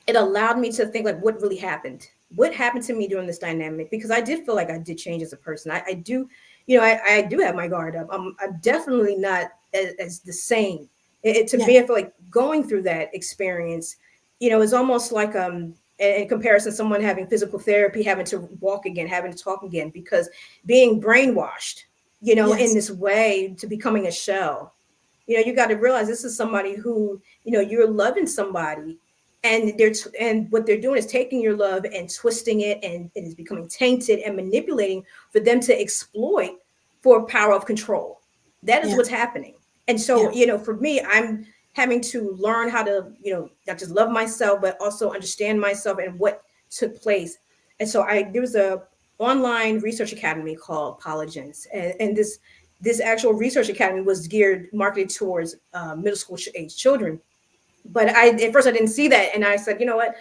it allowed me to think like what really happened. What happened to me during this dynamic? Because I did feel like I did change as a person. I do, I do have my guard up. I'm definitely not as the same. To
Yeah.
me, I feel like going through that experience, is almost like in comparison, someone having physical therapy, having to walk again, having to talk again, because being brainwashed, in
Yes.
this way to becoming a shell. You got to realize this is somebody who, you're loving somebody, and and what they're doing is taking your love and twisting it, and it is becoming tainted and manipulating for them to exploit for power of control. That is
Yeah.
what's happening. And
Yeah.
so, for me, I'm having to learn how to, not just love myself, but also understand myself and what took place. And so there was a online research academy called Polygens, and this actual research academy was marketed towards middle school age children. But at first I didn't see that, and I said, you know what?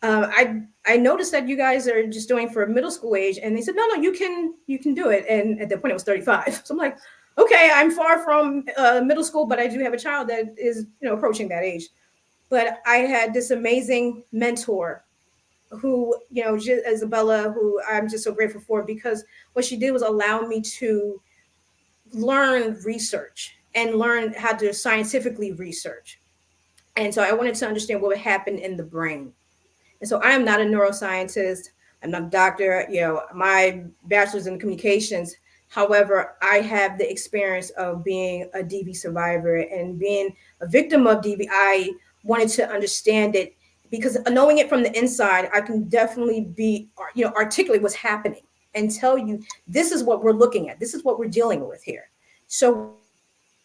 I noticed that you guys are just doing for middle school age, and they said, no, you can do it. And at that point, it was 35. So I'm like, okay, I'm far from middle school, but I do have a child that is approaching that age. But I had this amazing mentor who, Isabella, who I'm just so grateful for, because what she did was allow me to learn research and learn how to scientifically research. And so I wanted to understand what would happen in the brain. And so I am not a neuroscientist. I'm not a doctor. My bachelor's in communications. However, I have the experience of being a DV survivor and being a victim of DV. I wanted to understand it, because knowing it from the inside, I can definitely articulate what's happening and tell you this is what we're looking at. This is what we're dealing with here. So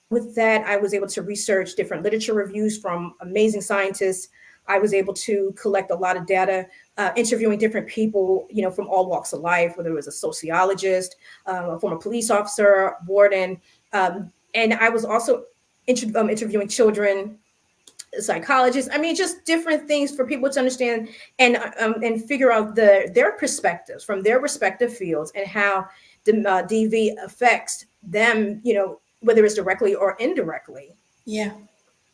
with that, I was able to research different literature reviews from amazing scientists. I was able to collect a lot of data, interviewing different people, from all walks of life, whether it was a sociologist, a former police officer, warden, and I was also interviewing children, psychologists. I mean, just different things for people to understand and figure out their perspectives from their respective fields, and how the DV affects them, whether it's directly or indirectly.
Yeah.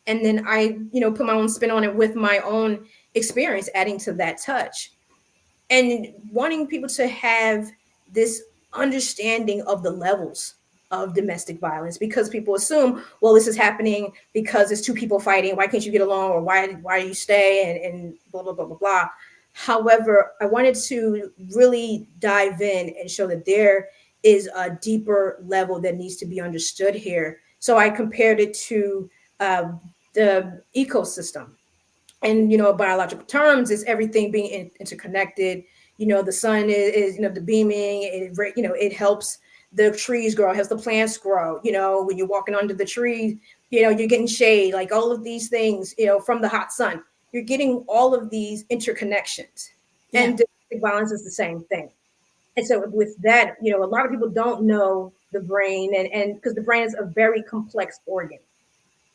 And then I, put my own spin on it with my own experience, adding to that touch, and wanting people to have this understanding of the levels of domestic violence, because people assume, well, this is happening because it's two people fighting. Why can't you get along? Or why do you stay? And blah, blah, blah, blah, blah. However, I wanted to really dive in and show that there is a deeper level that needs to be understood here. So I compared it to the ecosystem. And biological terms is everything being interconnected. The sun is the beaming, it helps the trees grow, it helps the plants grow. When you're walking under the tree, you're getting shade, like all of these things, from the hot sun. You're getting all of these interconnections.
Yeah.
And domestic violence is the same thing. And so with that, a lot of people don't know the brain, and because the brain is a very complex organ.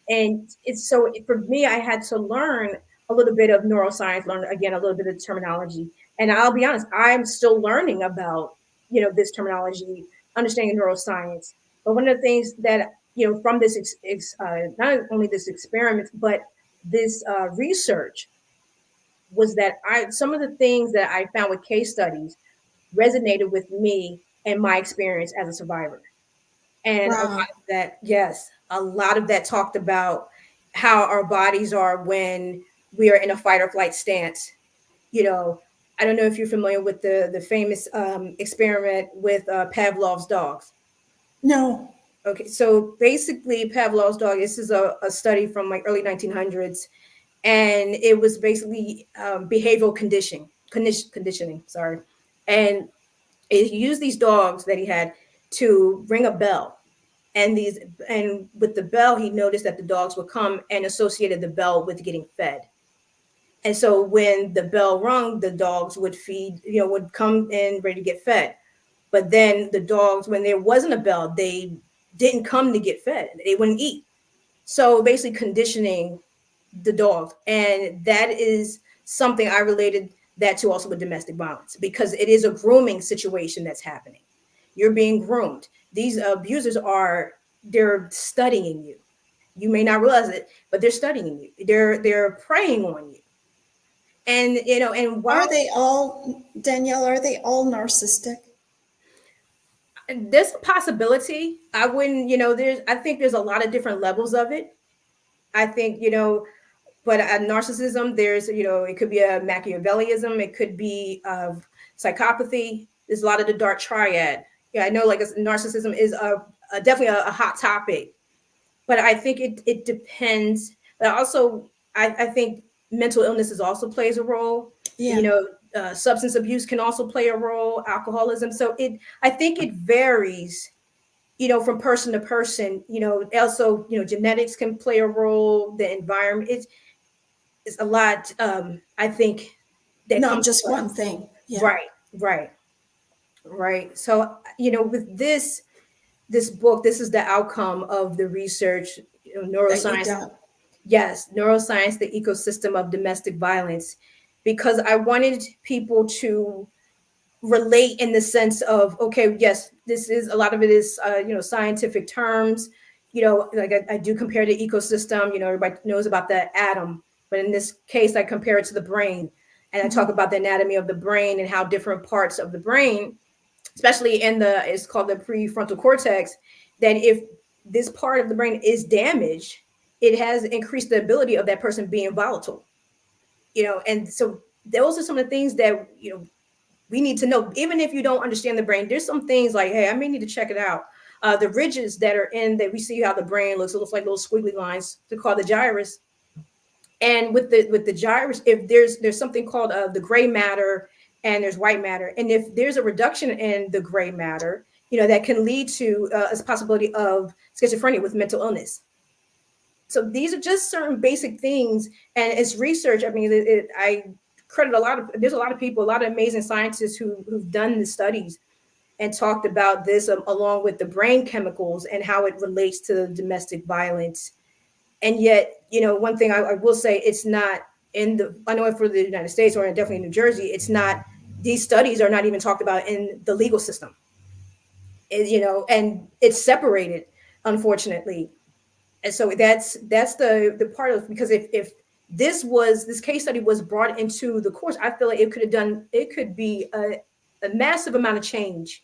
And it's so for me, I had to learn a little bit of neuroscience, learn again a little bit of terminology. And I'll be honest, I'm still learning about this terminology, understanding neuroscience. But one of the things that from this not only this experiment, but this research, was that some of the things that I found with case studies resonated with me and my experience as a survivor. And a lot
Wow.
of that, yes, a lot of that talked about how our bodies are when we are in a fight or flight stance. You know, I don't know if you're familiar with the famous experiment with Pavlov's dogs.
No.
Okay, so basically, Pavlov's dog. This is a study from like early 1900s, and it was basically behavioral conditioning. Sorry, and it used these dogs that he had to ring a bell, and with the bell, he noticed that the dogs would come and associated the bell with getting fed. And so when the bell rung, the dogs would feed, would come in ready to get fed. But then the dogs, when there wasn't a bell, they didn't come to get fed. They wouldn't eat. So basically conditioning the dogs. And that is something I related that to also with domestic violence, because it is a grooming situation that's happening. You're being groomed. These abusers they're studying you. You may not realize it, but they're studying you. They're preying on you. And and
Are
while
they all, Danielle, are they all narcissistic?
there's a possibility, I wouldn't, I think there's a lot of different levels of it. I think, but a narcissism, there's, it could be a Machiavellism, it could be psychopathy. There's a lot of the dark triad. Yeah, I know like narcissism is definitely a hot topic, but I think it depends. But also, I think mental illnesses also plays a role.
Yeah.
Substance abuse can also play a role, alcoholism. So I think it varies, from person to person. Also, genetics can play a role. The environment, it's a lot. I think that
Not
comes
just one thing. Yeah.
right, right, right. So with this book, this is the outcome of the research,
That you
neuroscience.
don't.
Yes, neuroscience, the ecosystem of domestic violence, because I wanted people to relate in the sense of, okay, yes, this is a lot of it is, scientific terms, like I do compare the ecosystem, everybody knows about the atom, but in this case, I compare it to the brain. And I talk about the anatomy of the brain and how different parts of the brain, especially it's called the prefrontal cortex, that if this part of the brain is damaged, it has increased the ability of that person being volatile, and so those are some of the things that, we need to know. Even if you don't understand the brain, there's some things like, hey, I may need to check it out. The ridges that are in that we see how the brain looks, it looks like little squiggly lines to call the gyrus. And with the gyrus, if there's something called the gray matter and there's white matter, and if there's a reduction in the gray matter, that can lead to a possibility of schizophrenia with mental illness. So these are just certain basic things, and it's research. I mean, I credit there's a lot of people, a lot of amazing scientists who've done the studies and talked about this, along with the brain chemicals and how it relates to domestic violence. And yet, one thing I will say, it's not I know for the United States or definitely in New Jersey, it's not, these studies are not even talked about in the legal system. And it's separated, unfortunately. And so that's the part of, because if this case study was brought into the course, I feel like it could be a massive amount of change,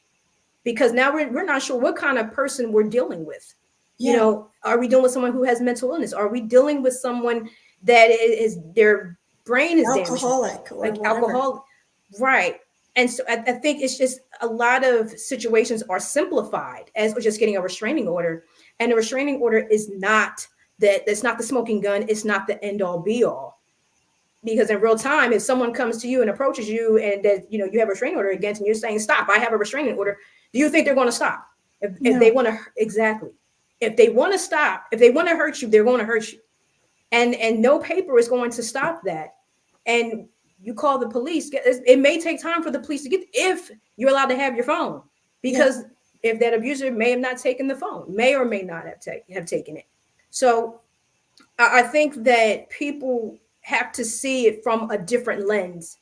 because now we're not sure what kind of person we're dealing with.
Yeah.
Are we dealing with someone who has mental illness? Are we dealing with someone that is their brain is
Alcoholic
damaged,
or
like
whatever.
alcohol, right? And so I think it's just a lot of situations are simplified as just getting a restraining order, and a restraining order is not that. That's not the smoking gun. It's not the end all be all. Because in real time, if someone comes to you and approaches you and that you have a restraining order against, and you're saying, "Stop! I have a restraining order," do you think they're going to stop? If they want to, exactly. If they want to stop, if they want to hurt you, they're going to hurt you, and no paper is going to stop that. And you call the police. It may take time for the police to get, if you're allowed to have your phone, because if that abuser may have not taken the phone, may or may not have taken it. So I think that people have to see it from a different lens.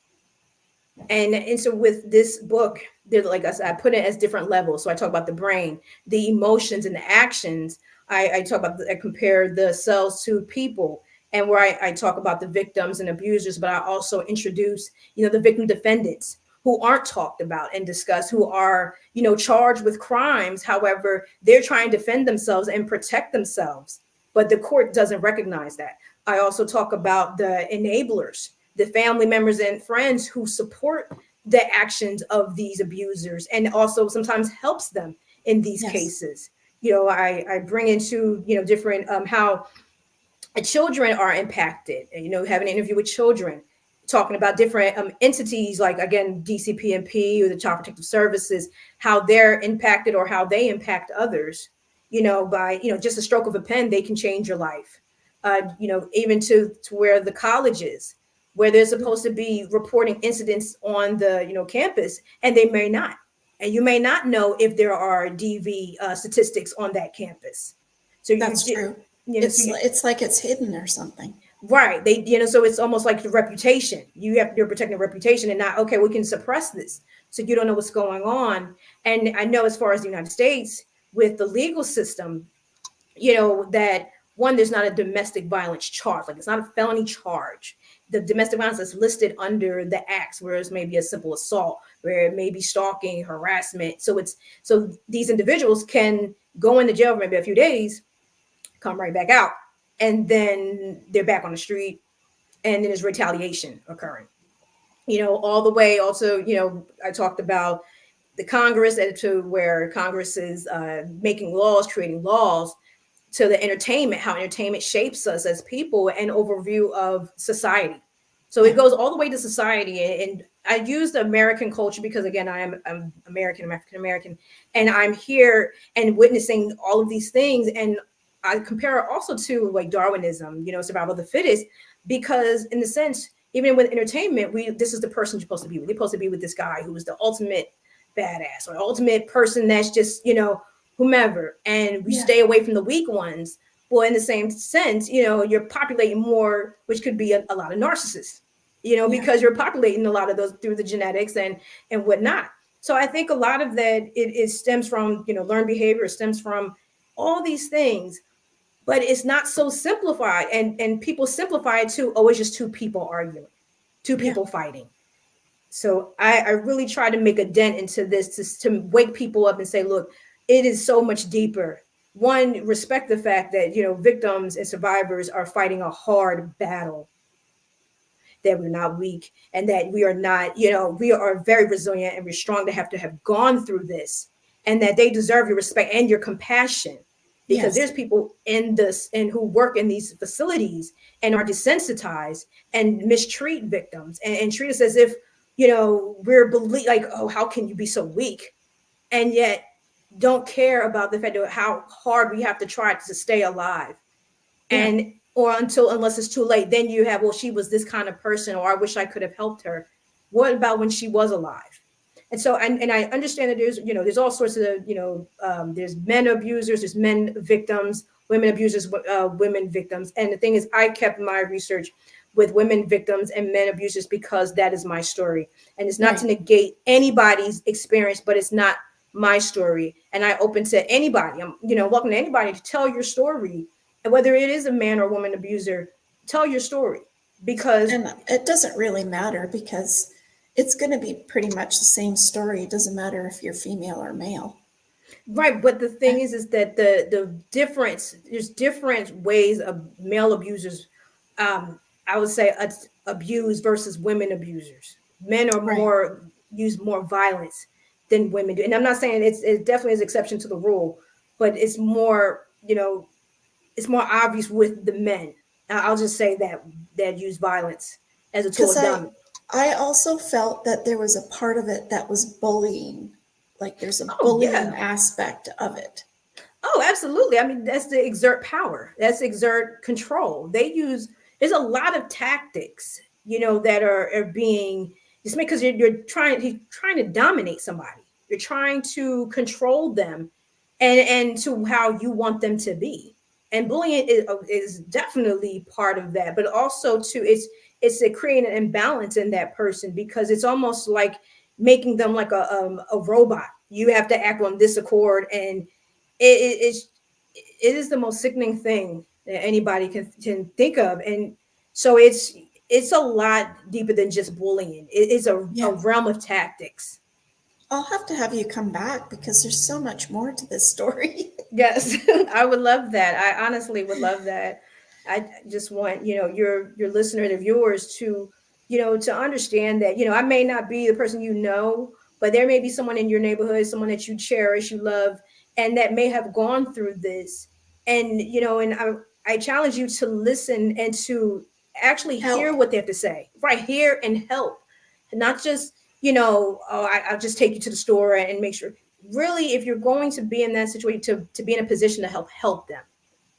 And so with this book, like I said, I put it as different levels. So I talk about the brain, the emotions, and the actions. I talk about, I compare the cells to people, and where I talk about the victims and abusers, but I also introduce, the victim defendants, who aren't talked about and discussed, who are, charged with crimes. However, they're trying to defend themselves and protect themselves, but the court doesn't recognize that. I also talk about the enablers, the family members and friends who support the actions of these abusers and also sometimes helps them in these cases. I bring into, different how children are impacted, and, have an interview with children talking about different entities, like, again, DCPMP or the Child Protective Services, how they're impacted or how they impact others, by, just a stroke of a pen, they can change your life. Even to where the colleges, where they're supposed to be reporting incidents on the, campus, and they may not. And you may not know if there are DV statistics on that campus. So
That's true.
You know,
It's like it's hidden or something.
Right. They, so it's almost like your reputation. You're protecting your reputation and not, okay, we can suppress this. So you don't know what's going on. And I know as far as the United States with the legal system, that one, there's not a domestic violence charge. Like, it's not a felony charge. The domestic violence is listed under the acts, whereas maybe a simple assault, where it may be stalking, harassment. So these individuals can go into jail for maybe a few days, come right back out, and then they're back on the street, and then there's retaliation occurring. All the way also, I talked about the Congress, and to where Congress is making laws, creating laws, to the entertainment, how entertainment shapes us as people, and overview of society. So it goes all the way to society. And I use the American culture because, again, I'm American, I'm African American, and I'm here and witnessing all of these things. And I compare it also to, like, Darwinism, survival of the fittest, because in the sense, even with entertainment, this is the person you're supposed to be with. You're supposed to be with this guy who is the ultimate badass, or ultimate person that's just, whomever, and we stay away from the weak ones. Well, in the same sense, you're populating more, which could be a lot of narcissists, because you're populating a lot of those through the genetics and whatnot. So I think a lot of that it stems from, learned behavior, it stems from all these things, but it's not so simplified. And people simplify it to, it's just two people arguing, two people fighting. So I really try to make a dent into this to wake people up and say, look, it is so much deeper. One, respect the fact that, victims and survivors are fighting a hard battle, that we're not weak, and that we are not, we are very resilient, and we're strong to have gone through this, and that they deserve your respect and your compassion, because there's people in this and who work in these facilities and are desensitized and mistreat victims and treat us as if, we're like, oh, how can you be so weak? And yet don't care about the fact of how hard we have to try to stay alive. And or unless it's too late, then you have, well, she was this kind of person, or I wish I could have helped her. What about when she was alive? And so, and I understand that there's all sorts of, there's men abusers, there's men victims, women abusers, women victims. And the thing is, I kept my research with women victims and men abusers because that is my story. And it's not to negate anybody's experience, but it's not my story. And I open to anybody. I'm, welcome to anybody to tell your story. And whether it is a man or woman abuser, tell your story, because
it doesn't really matter, because it's going to be pretty much the same story. It doesn't matter if you're female or male.
Right. But the thing is that the difference, there's different ways of male abusers, I would say, abuse versus women abusers. Men are use more violence than women do. And I'm not saying it definitely is exception to the rule, but it's more, it's more obvious with the men. I'll just say that use violence as a tool of dominance.
I also felt that there was a part of it that was bullying. Like, there's a bullying aspect of it.
Oh, absolutely. I mean, that's to exert power. That's to exert control. There's a lot of tactics, that are being, just because he's trying to dominate somebody. You're trying to control them and to how you want them to be. And bullying is definitely part of that, but also too, it's to create an imbalance in that person, because it's almost like making them like a robot. You have to act on this accord, and it is the most sickening thing that anybody can think of. And so it's it's a lot deeper than just bullying. It's a realm of tactics.
I'll have you come back because there's so much more to this story.
Yes, I would love that. I honestly would love that. I just want, your listener, the viewers to, to understand that, I may not be the person but there may be someone in your neighborhood, someone that you cherish, you love, and that may have gone through this. And, and I challenge you to listen and to actually hear what they have to say, right here, and help, and not just, I'll just take you to the store and make sure. Really, if you're going to be in that situation, to be in a position to help them,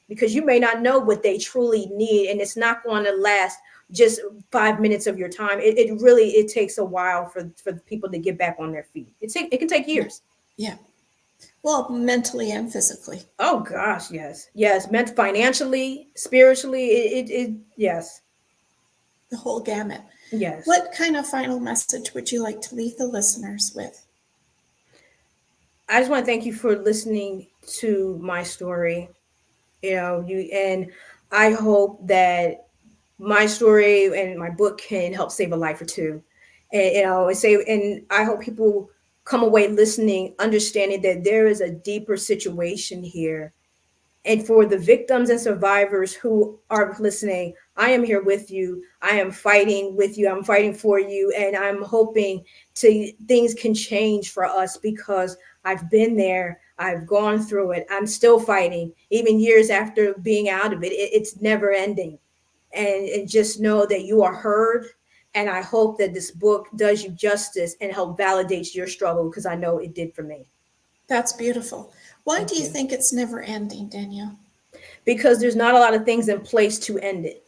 because you may not know what they truly need, and it's not going to last just 5 minutes of your time. It really takes a while for people to get back on their feet. It can take years.
Yeah. Well, mentally and physically.
Oh gosh, yes, meant financially, spiritually, yes,
the whole gamut.
Yes.
What kind of final message would you like to leave the listeners with?
I just want to thank you for listening to my story. And I hope that my story and my book can help save a life or two. And I hope people come away listening, understanding that there is a deeper situation here. And for the victims and survivors who are listening, I am here with you. I am fighting with you. I'm fighting for you. And I'm hoping things can change for us, because I've been there. I've gone through it. I'm still fighting, even years after being out of it. It's never ending. And just know that you are heard. And I hope that this book does you justice and help validate your struggle, because I know it did for me.
That's beautiful. Why do you think it's never ending, Danielle?
Because there's not a lot of things in place to end it.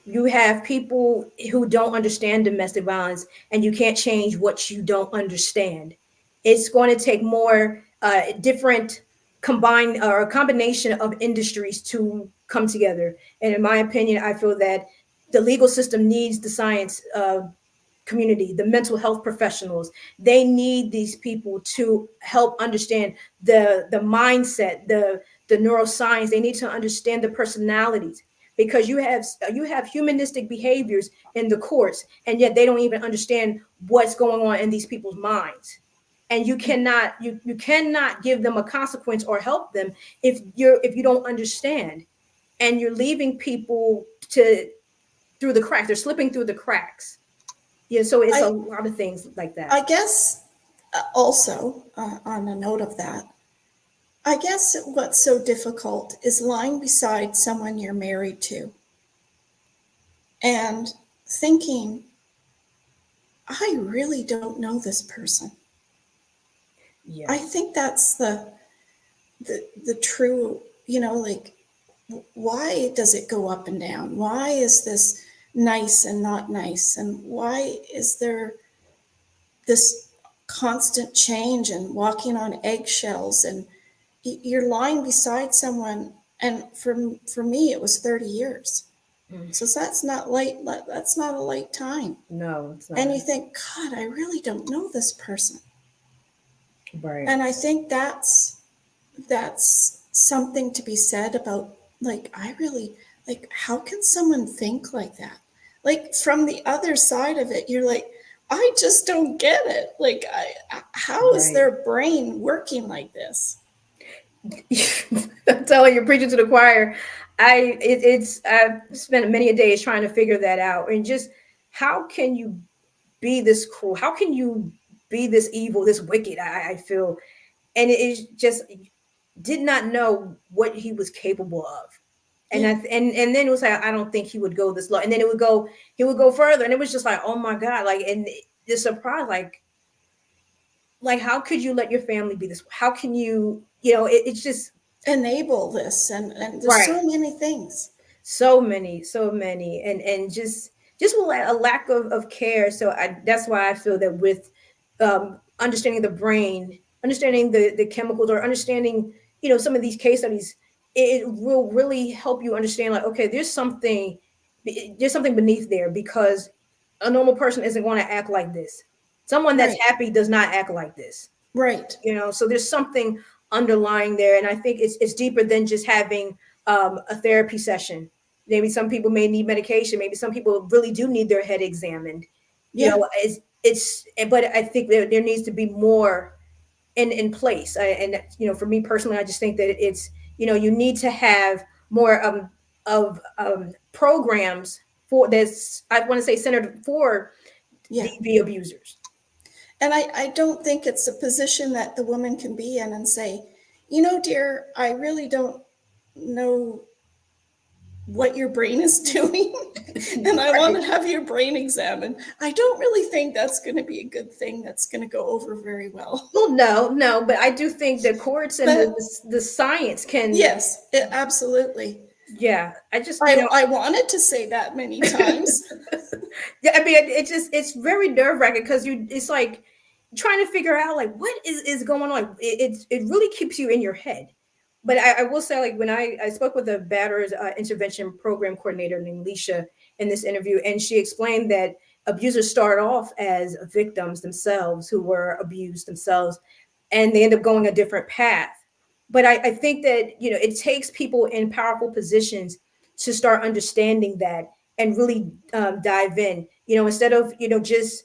You have people who don't understand domestic violence, and you can't change what you don't understand. It's going to take more different a combination of industries to come together. And in my opinion, I feel that the legal system needs the science community, the mental health professionals. They need these people to help understand the mindset, the neuroscience. They need to understand the personalities, because you have humanistic behaviors in the courts, and yet they don't even understand what's going on in these people's minds. And you cannot give them a consequence or help them if you don't understand. And you're leaving people through the cracks. They're slipping through the cracks. Yeah, so it's a lot of things like that.
I guess also on a note of that, I guess what's so difficult is lying beside someone you're married to and thinking, I really don't know this person. Yes. I think that's the true, like, why does it go up and down? Why is this nice and not nice? And why is there this constant change and walking on eggshells? And you're lying beside someone, and for me it was 30 years. So that's not light. That's not a light time.
No, it's not.
And you think, God, I really don't know this person.
Right.
And I think that's something to be said about, like, how can someone think like that? Like, from the other side of it, you're like, I just don't get it. Like, how is their brain working like this?
I'm telling you, preaching to the choir. I've spent many days trying to figure that out. And just, how can you be this cruel? How can you be this evil, this wicked? I feel, and it is just, did not know what he was capable of. And and then it was like, I don't think he would go this low. And then he would go further. And it was just like, oh my God, like, and the surprise, like how could you let your family be this? How can you, it's just
enable this, and there's so many things.
So many, and just a lack of care. So that's why I feel that with understanding the brain, understanding the chemicals, or understanding, some of these case studies, it will really help you understand, like, okay, there's something beneath there, because a normal person isn't going to act like this. Someone that's happy does not act like this.
Right.
So there's something underlying there. And I think it's deeper than just having a therapy session. Maybe some people may need medication. Maybe some people really do need their head examined. You
Yeah.
know, but I think there needs to be more in place. And for me personally, I just think that it's, you need to have more of programs for this. I want to say centered for
Yeah.
the abusers.
And I don't think it's a position that the woman can be in and say, dear, I really don't know what your brain is doing. And I want
Right.
to have your brain examined. I don't really think that's going to be a good thing. That's going to go over very well.
Well, no, but I do think the courts and
But
the science can.
yes, absolutely.
Yeah, I just,
I wanted to say that many times.
yeah, I mean, it's very nerve wracking because it's like trying to figure out like what is going on. It really keeps you in your head. But I will say, like, when I spoke with a batterers intervention program coordinator named Leisha in this interview, and she explained that abusers start off as victims themselves who were abused themselves, and they end up going a different path. But I think that, it takes people in powerful positions to start understanding that and really dive in, instead of, just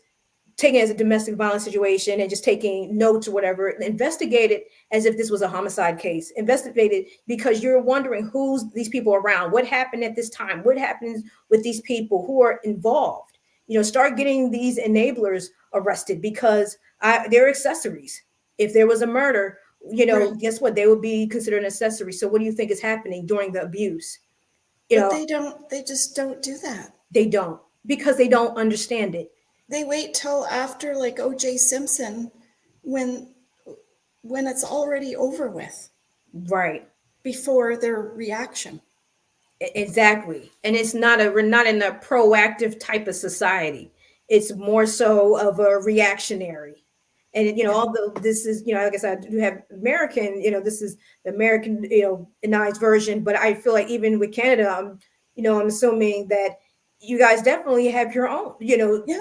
taking it as a domestic violence situation and just taking notes or whatever. Investigate it as if this was a homicide case. Investigate it because you're wondering who's these people around, what happened at this time, what happens with these people who are involved. Start getting these enablers arrested because they're accessories. If there was a murder,
Right.
guess what? They would be considered an accessory. So what do you think is happening during the abuse?
But they just don't do that.
They don't, because they don't understand it.
They wait till after, like OJ Simpson, when it's already over with,
Right.
before their reaction.
Exactly. And we're not in a proactive type of society. It's more so of a reactionary. And,
Yeah.
although this is, like I said, I do have American, this is the American, nice version, but I feel like even with Canada, I'm assuming that you guys definitely have your own,
Yeah.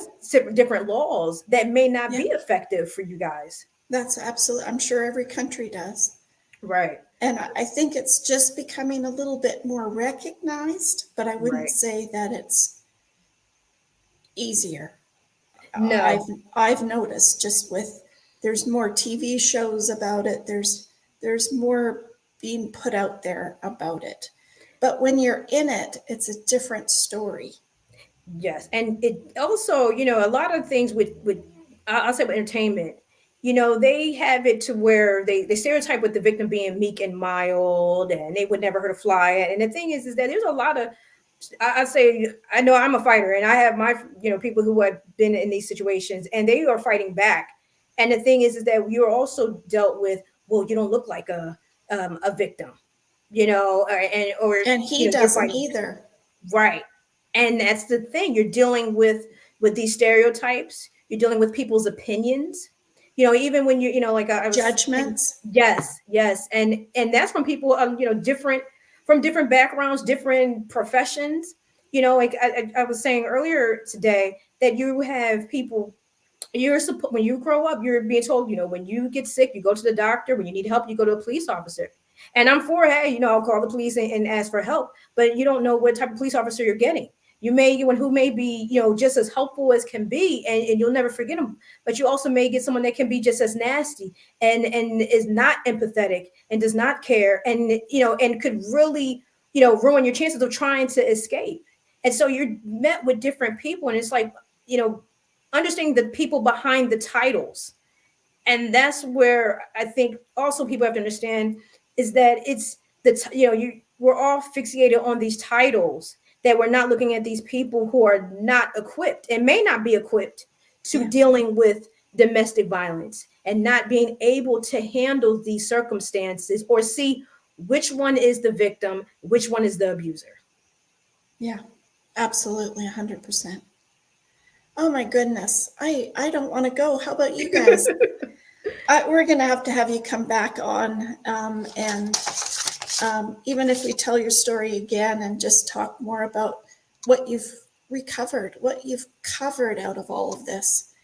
different laws that may not
Yeah.
be effective for you guys.
That's absolutely, I'm sure every country does.
Right.
And I think it's just becoming a little bit more recognized, but I wouldn't
Right.
say that it's easier.
No.
I've noticed just with, there's more TV shows about it. There's more being put out there about it. But when you're in it, it's a different story.
Yes, and it also, a lot of things with I'll say with entertainment, they have it to where they stereotype with the victim being meek and mild, and they would never hurt a fly. And the thing is that there's a lot of, I say, I know I'm a fighter, and I have my, people who have been in these situations, and they are fighting back. And the thing is that you're also dealt with, well, you don't look like a victim,
And he
you're
doesn't
fighting.
either.
Right. And that's the thing. You're dealing with these stereotypes. You're dealing with people's opinions. Even when like I was saying,
Judgments.
yes, and that's from people, different from different backgrounds, different professions. Like I was saying earlier today that you have people. When you grow up, you're being told, when you get sick, you go to the doctor. When you need help, you go to a police officer. And I'm for, hey, I'll call the police and ask for help, but you don't know what type of police officer you're getting. You may get one who may be, just as helpful as can be, and you'll never forget them. But you also may get someone that can be just as nasty and is not empathetic and does not care, and could really, ruin your chances of trying to escape. And so you're met with different people, and it's like, understanding the people behind the titles. And that's where I think also people have to understand is that it's we're all fixated on these titles, that we're not looking at these people who are not equipped and may not be equipped to dealing with domestic violence, and not being able to handle these circumstances or see which one is the victim, which one is the abuser.
Yeah, absolutely, 100%. Oh my goodness, I don't want to go. How about you guys? We're going to have you come back on, and even if we tell your story again and just talk more about what you've recovered, what you've covered out of all of this.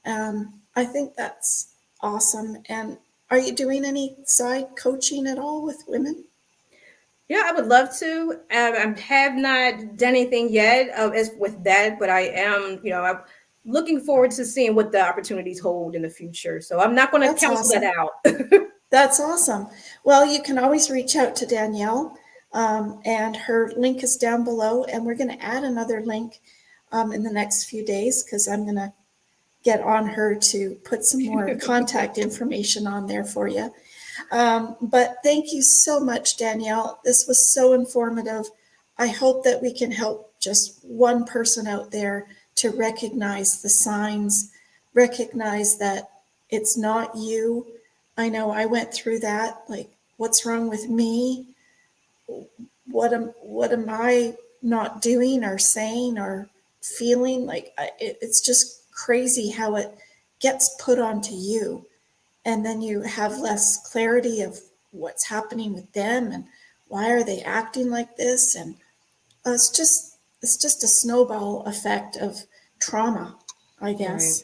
I think that's awesome. And are you doing any side coaching at all with women?
Yeah, I would love to. I have not done anything yet as with that, but I am, I'm looking forward to seeing what the opportunities hold in the future. So I'm not going to
That's
counsel that
awesome.
out.
That's awesome. Well, you can always reach out to Danielle, and her link is down below. And we're going to add another link in the next few days because I'm going to get on her to put some more contact information on there for you. But thank you so much, Danielle. This was so informative. I hope that we can help just one person out there to recognize the signs, recognize that it's not you. I know I went through that. Like, what's wrong with me? What am I not doing or saying or feeling? Like, it's just crazy how it gets put onto you, and then you have less clarity of what's happening with them and why are they acting like this. And it's just a snowball effect of trauma, I
Right.
guess.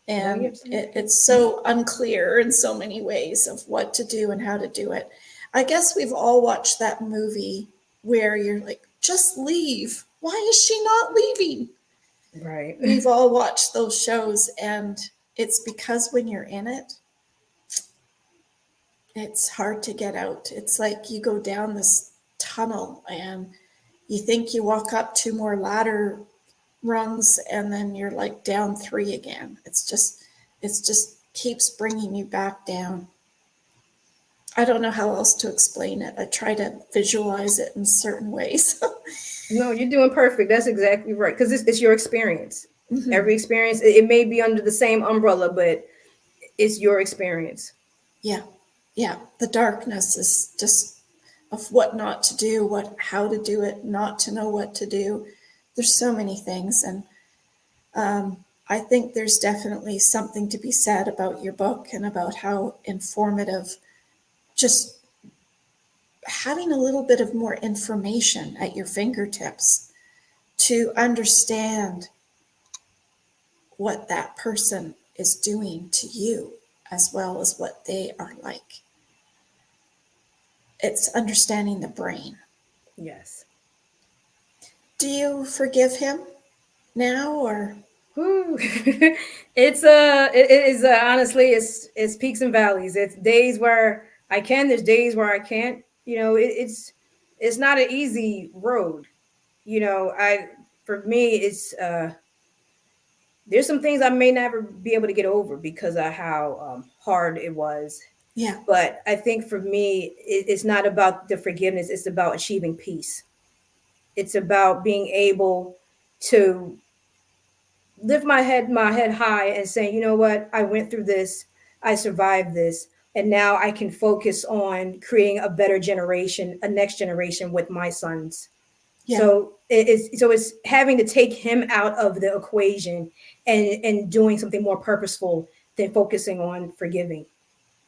No, you're
And
absolutely.
it's so unclear in so many ways of what to do and how to do it. I guess we've all watched that movie where you're like, just leave, why is she not leaving?
Right.
We've all watched those shows, and it's because when you're in it, it's hard to get out. It's like you go down this tunnel and you think you walk up two more ladder rungs and then you're like down three again. It's just keeps bringing you back down. I don't know how else to explain it. I try to visualize it in certain ways.
No, you're doing perfect. That's exactly right. Because it's your experience.
Hmm.
Every experience, it may be under the same umbrella, but it's your experience.
Yeah, yeah. The darkness is just of what not to do, what how to do it, not to know what to do. There's so many things, and I think there's definitely something to be said about your book and about how informative just having a little bit of more information at your fingertips to understand what that person is doing to you as well as what they are like. It's understanding the brain.
Yes.
Do you forgive him now or?
Whew. It is honestly it's peaks and valleys. It's days where I can, there's days where I can't. It's not an easy road. I For me it's there's some things I may never be able to get over because of how hard it was.
Yeah,
But I think for me it's not about the forgiveness, it's about achieving peace. It's about being able to lift my head high and saying, you know what, I went through this, I survived this, and now I can focus on creating a better generation, a next generation with my sons.
yeah,
So it's having to take him out of the equation and doing something more purposeful than focusing on forgiving.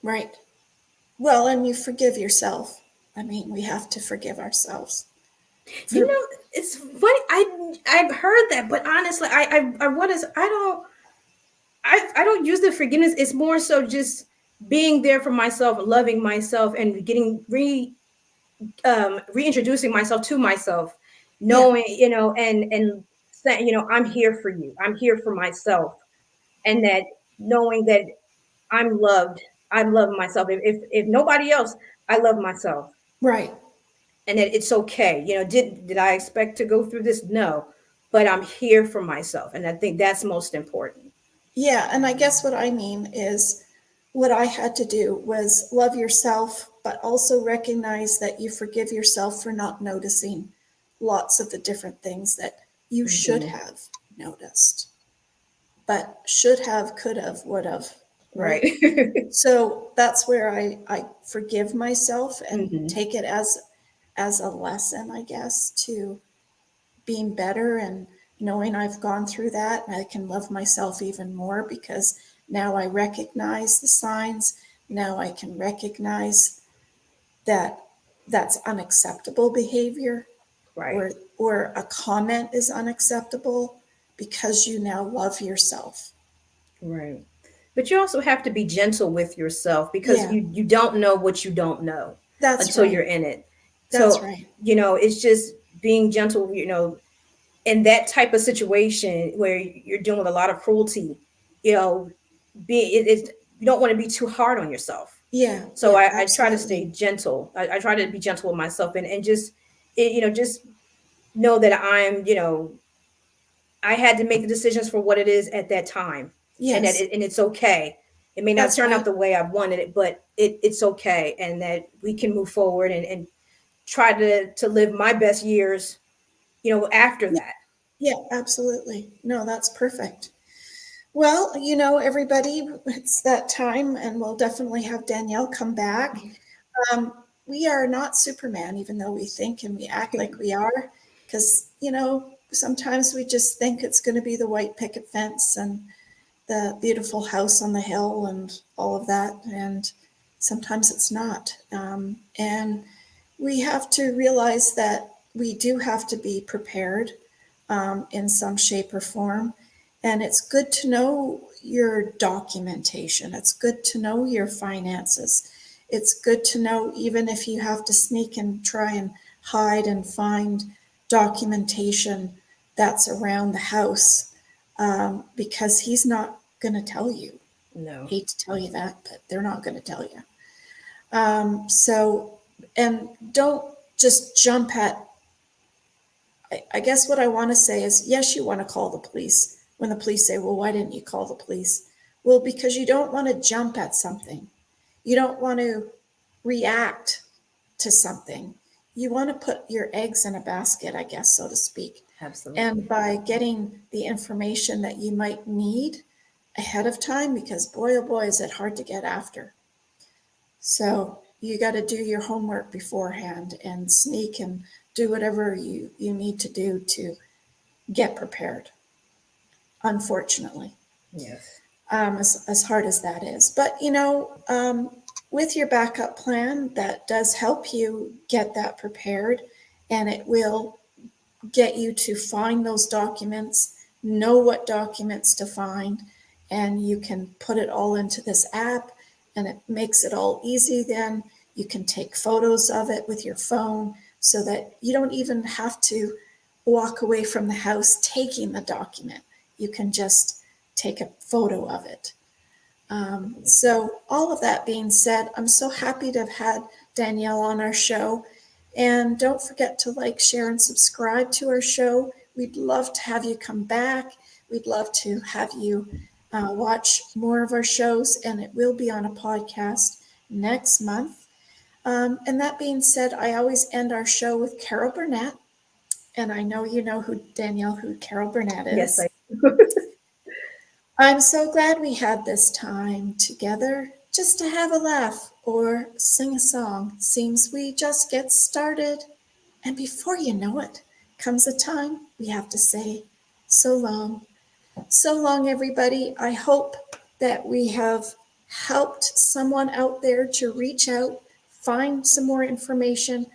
right. Well, and you forgive yourself. I mean, we have to forgive ourselves.
You
For
know, it's funny. I've heard that, but honestly, I what is I don't use the forgiveness. It's more so just being there for myself, loving myself, and getting reintroducing myself to myself,
yeah,
knowing and saying I'm here for you. I'm here for myself, and that knowing that I'm loved. I love myself. If nobody else, I love myself,
right.
and that it's okay. Did I expect to go through this? No, but I'm here for myself, and I think that's most important.
Yeah, and I guess what I mean is what I had to do was love yourself, but also recognize that you forgive yourself for not noticing lots of the different things that you should
Hmm.
have noticed. But should have, could have, would have,
Right.
right? So that's where I forgive myself and
Hmm.
take it as a lesson, I guess, to being better and knowing I've gone through that. And I can love myself even more because now I recognize the signs. Now I can recognize that that's unacceptable behavior,
Right.
or a comment is unacceptable because you now love yourself.
Right. But you also have to be gentle with yourself because
Yeah,
you don't know what you don't know
that's
until
right.
you're in it.
That's
So,
right.
it's just being gentle, in that type of situation where you're dealing with a lot of cruelty, you know, you don't want to be too hard on yourself.
Yeah,
So
yeah,
I try to stay
absolutely.
gentle. I try to be gentle with myself and just, just know that I had to make the decisions for what it is at that time, and
Yes,
and it's okay. It may not
that's
turn out
right.
the way I wanted it, but it's okay, and that we can move forward and try to live my best years, after
Yeah,
that.
yeah, absolutely. No, that's perfect. Well, everybody, it's that time, and we'll definitely have Danielle come back. Um, we are not Superman, even though we think and we act like we are, because, sometimes we just think it's going to be the white picket fence and the beautiful house on the hill and all of that. And sometimes it's not. And we have to realize that we do have to be prepared in some shape or form. And it's good to know your documentation. It's good to know your finances. It's good to know, even if you have to sneak and try and hide and find documentation that's around the house, because he's not going to tell you.
No.
Hate to tell you that, but they're not going to tell you. And don't just jump at, I guess what I want to say is, yes, you want to call the police. When the police say, well, why didn't you call the police? Well, because you don't want to jump at something. You don't want to react to something. You want to put your eggs in a basket, I guess, so to speak.
Absolutely.
And by getting the information that you might need ahead of time, because boy, oh boy, is it hard to get after. So you got to do your homework beforehand and sneak and do whatever you need to do to get prepared, unfortunately,
Yes.
as hard as that is. But, with your backup plan, that does help you get that prepared, and it will get you to find those documents, know what documents to find, and you can put it all into this app, and it makes it all easy. Then you can take photos of it with your phone so that you don't even have to walk away from the house taking the document. You can just take a photo of it. So, all of that being said, I'm so happy to have had Danielle on our show. And don't forget to like, share, and subscribe to our show. We'd love to have you come back. We'd love to have you watch more of our shows, and it will be on a podcast next month. And that being said, I always end our show with Carol Burnett. And I know you know who Carol Burnett
Yes, I
is. I'm so glad we had this time together just to have a laugh or sing a song. Seems we just get started. And before you know it, comes a time we have to say so long. So long, everybody. I hope that we have helped someone out there to reach out, find some more information,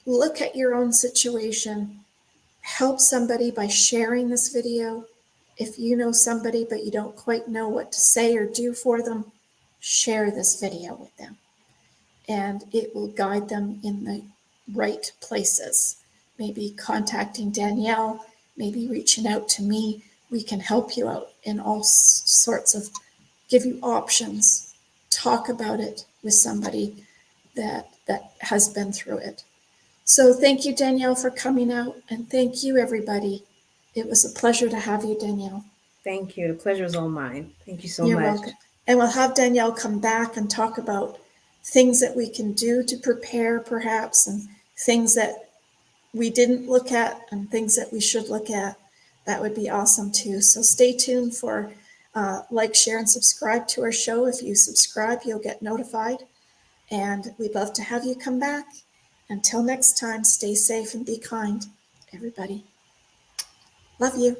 look at your own situation, help somebody by sharing this video. If you know somebody but you don't quite know what to say or do for them, share this video with them, and it will guide them in the right places. Maybe contacting Danielle, maybe reaching out to me. We can help you out in all sorts of, give you options, talk about it with somebody that has been through it. So thank you, Danielle, for coming out, and thank you, everybody. It was a pleasure to have you, Danielle.
Thank you. The pleasure is all mine. Thank you so
You're
much.
welcome. And we'll have Danielle come back and talk about things that we can do to prepare, perhaps, and things that we didn't look at and things that we should look at. That would be awesome too. So stay tuned for like, share, and subscribe to our show. If you subscribe, you'll get notified. And we'd love to have you come back. Until next time, stay safe and be kind, everybody. Love you.